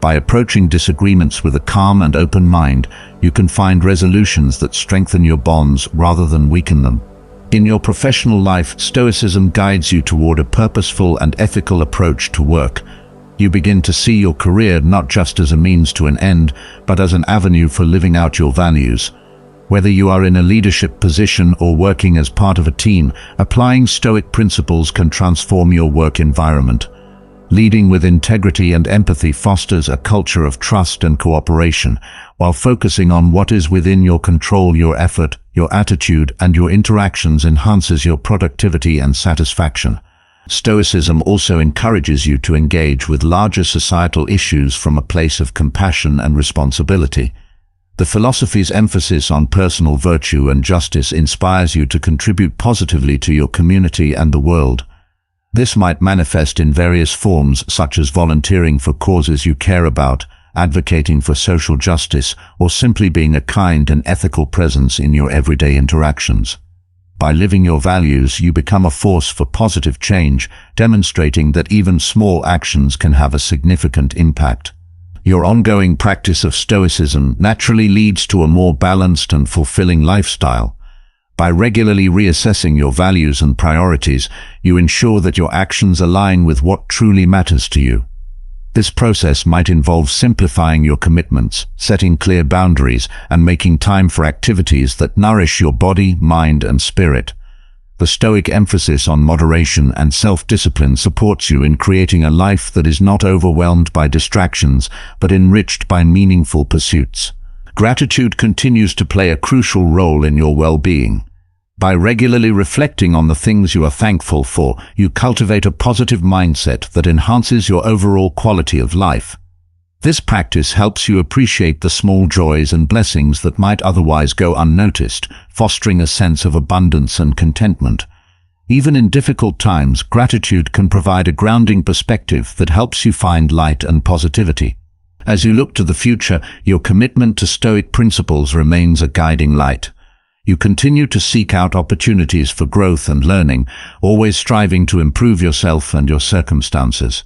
By approaching disagreements with a calm and open mind, you can find resolutions that strengthen your bonds rather than weaken them. In your professional life, Stoicism guides you toward a purposeful and ethical approach to work. You begin to see your career not just as a means to an end, but as an avenue for living out your values. Whether you are in a leadership position or working as part of a team, applying Stoic principles can transform your work environment. Leading with integrity and empathy fosters a culture of trust and cooperation, while focusing on what is within your control. Your effort, your attitude, and your interactions enhances your productivity and satisfaction. Stoicism also encourages you to engage with larger societal issues from a place of compassion and responsibility. The philosophy's emphasis on personal virtue and justice inspires you to contribute positively to your community and the world. This might manifest in various forms, such as volunteering for causes you care about, advocating for social justice, or simply being a kind and ethical presence in your everyday interactions. By living your values, you become a force for positive change, demonstrating that even small actions can have a significant impact. Your ongoing practice of Stoicism naturally leads to a more balanced and fulfilling lifestyle. By regularly reassessing your values and priorities, you ensure that your actions align with what truly matters to you. This process might involve simplifying your commitments, setting clear boundaries, and making time for activities that nourish your body, mind, and spirit. The Stoic emphasis on moderation and self-discipline supports you in creating a life that is not overwhelmed by distractions, but enriched by meaningful pursuits. Gratitude continues to play a crucial role in your well-being. By regularly reflecting on the things you are thankful for, you cultivate a positive mindset that enhances your overall quality of life. This practice helps you appreciate the small joys and blessings that might otherwise go unnoticed, fostering a sense of abundance and contentment. Even in difficult times, gratitude can provide a grounding perspective that helps you find light and positivity. As you look to the future, your commitment to Stoic principles remains a guiding light. You continue to seek out opportunities for growth and learning, always striving to improve yourself and your circumstances.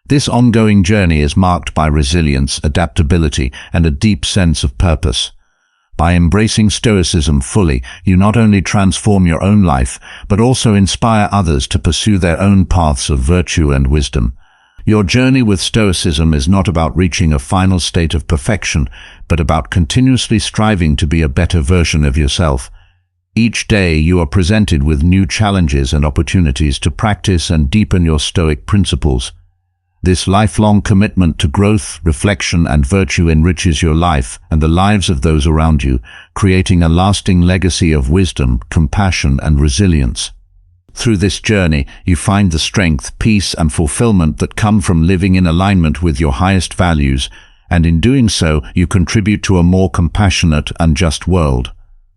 This ongoing journey is marked by resilience, adaptability, and a deep sense of purpose. By embracing Stoicism fully, you not only transform your own life, but also inspire others to pursue their own paths of virtue and wisdom. Your journey with Stoicism is not about reaching a final state of perfection, but about continuously striving to be a better version of yourself. Each day you are presented with new challenges and opportunities to practice and deepen your Stoic principles. This lifelong commitment to growth, reflection, and virtue enriches your life and the lives of those around you, creating a lasting legacy of wisdom, compassion, and resilience. Through this journey, you find the strength, peace, and fulfillment that come from living in alignment with your highest values, and in doing so, you contribute to a more compassionate and just world.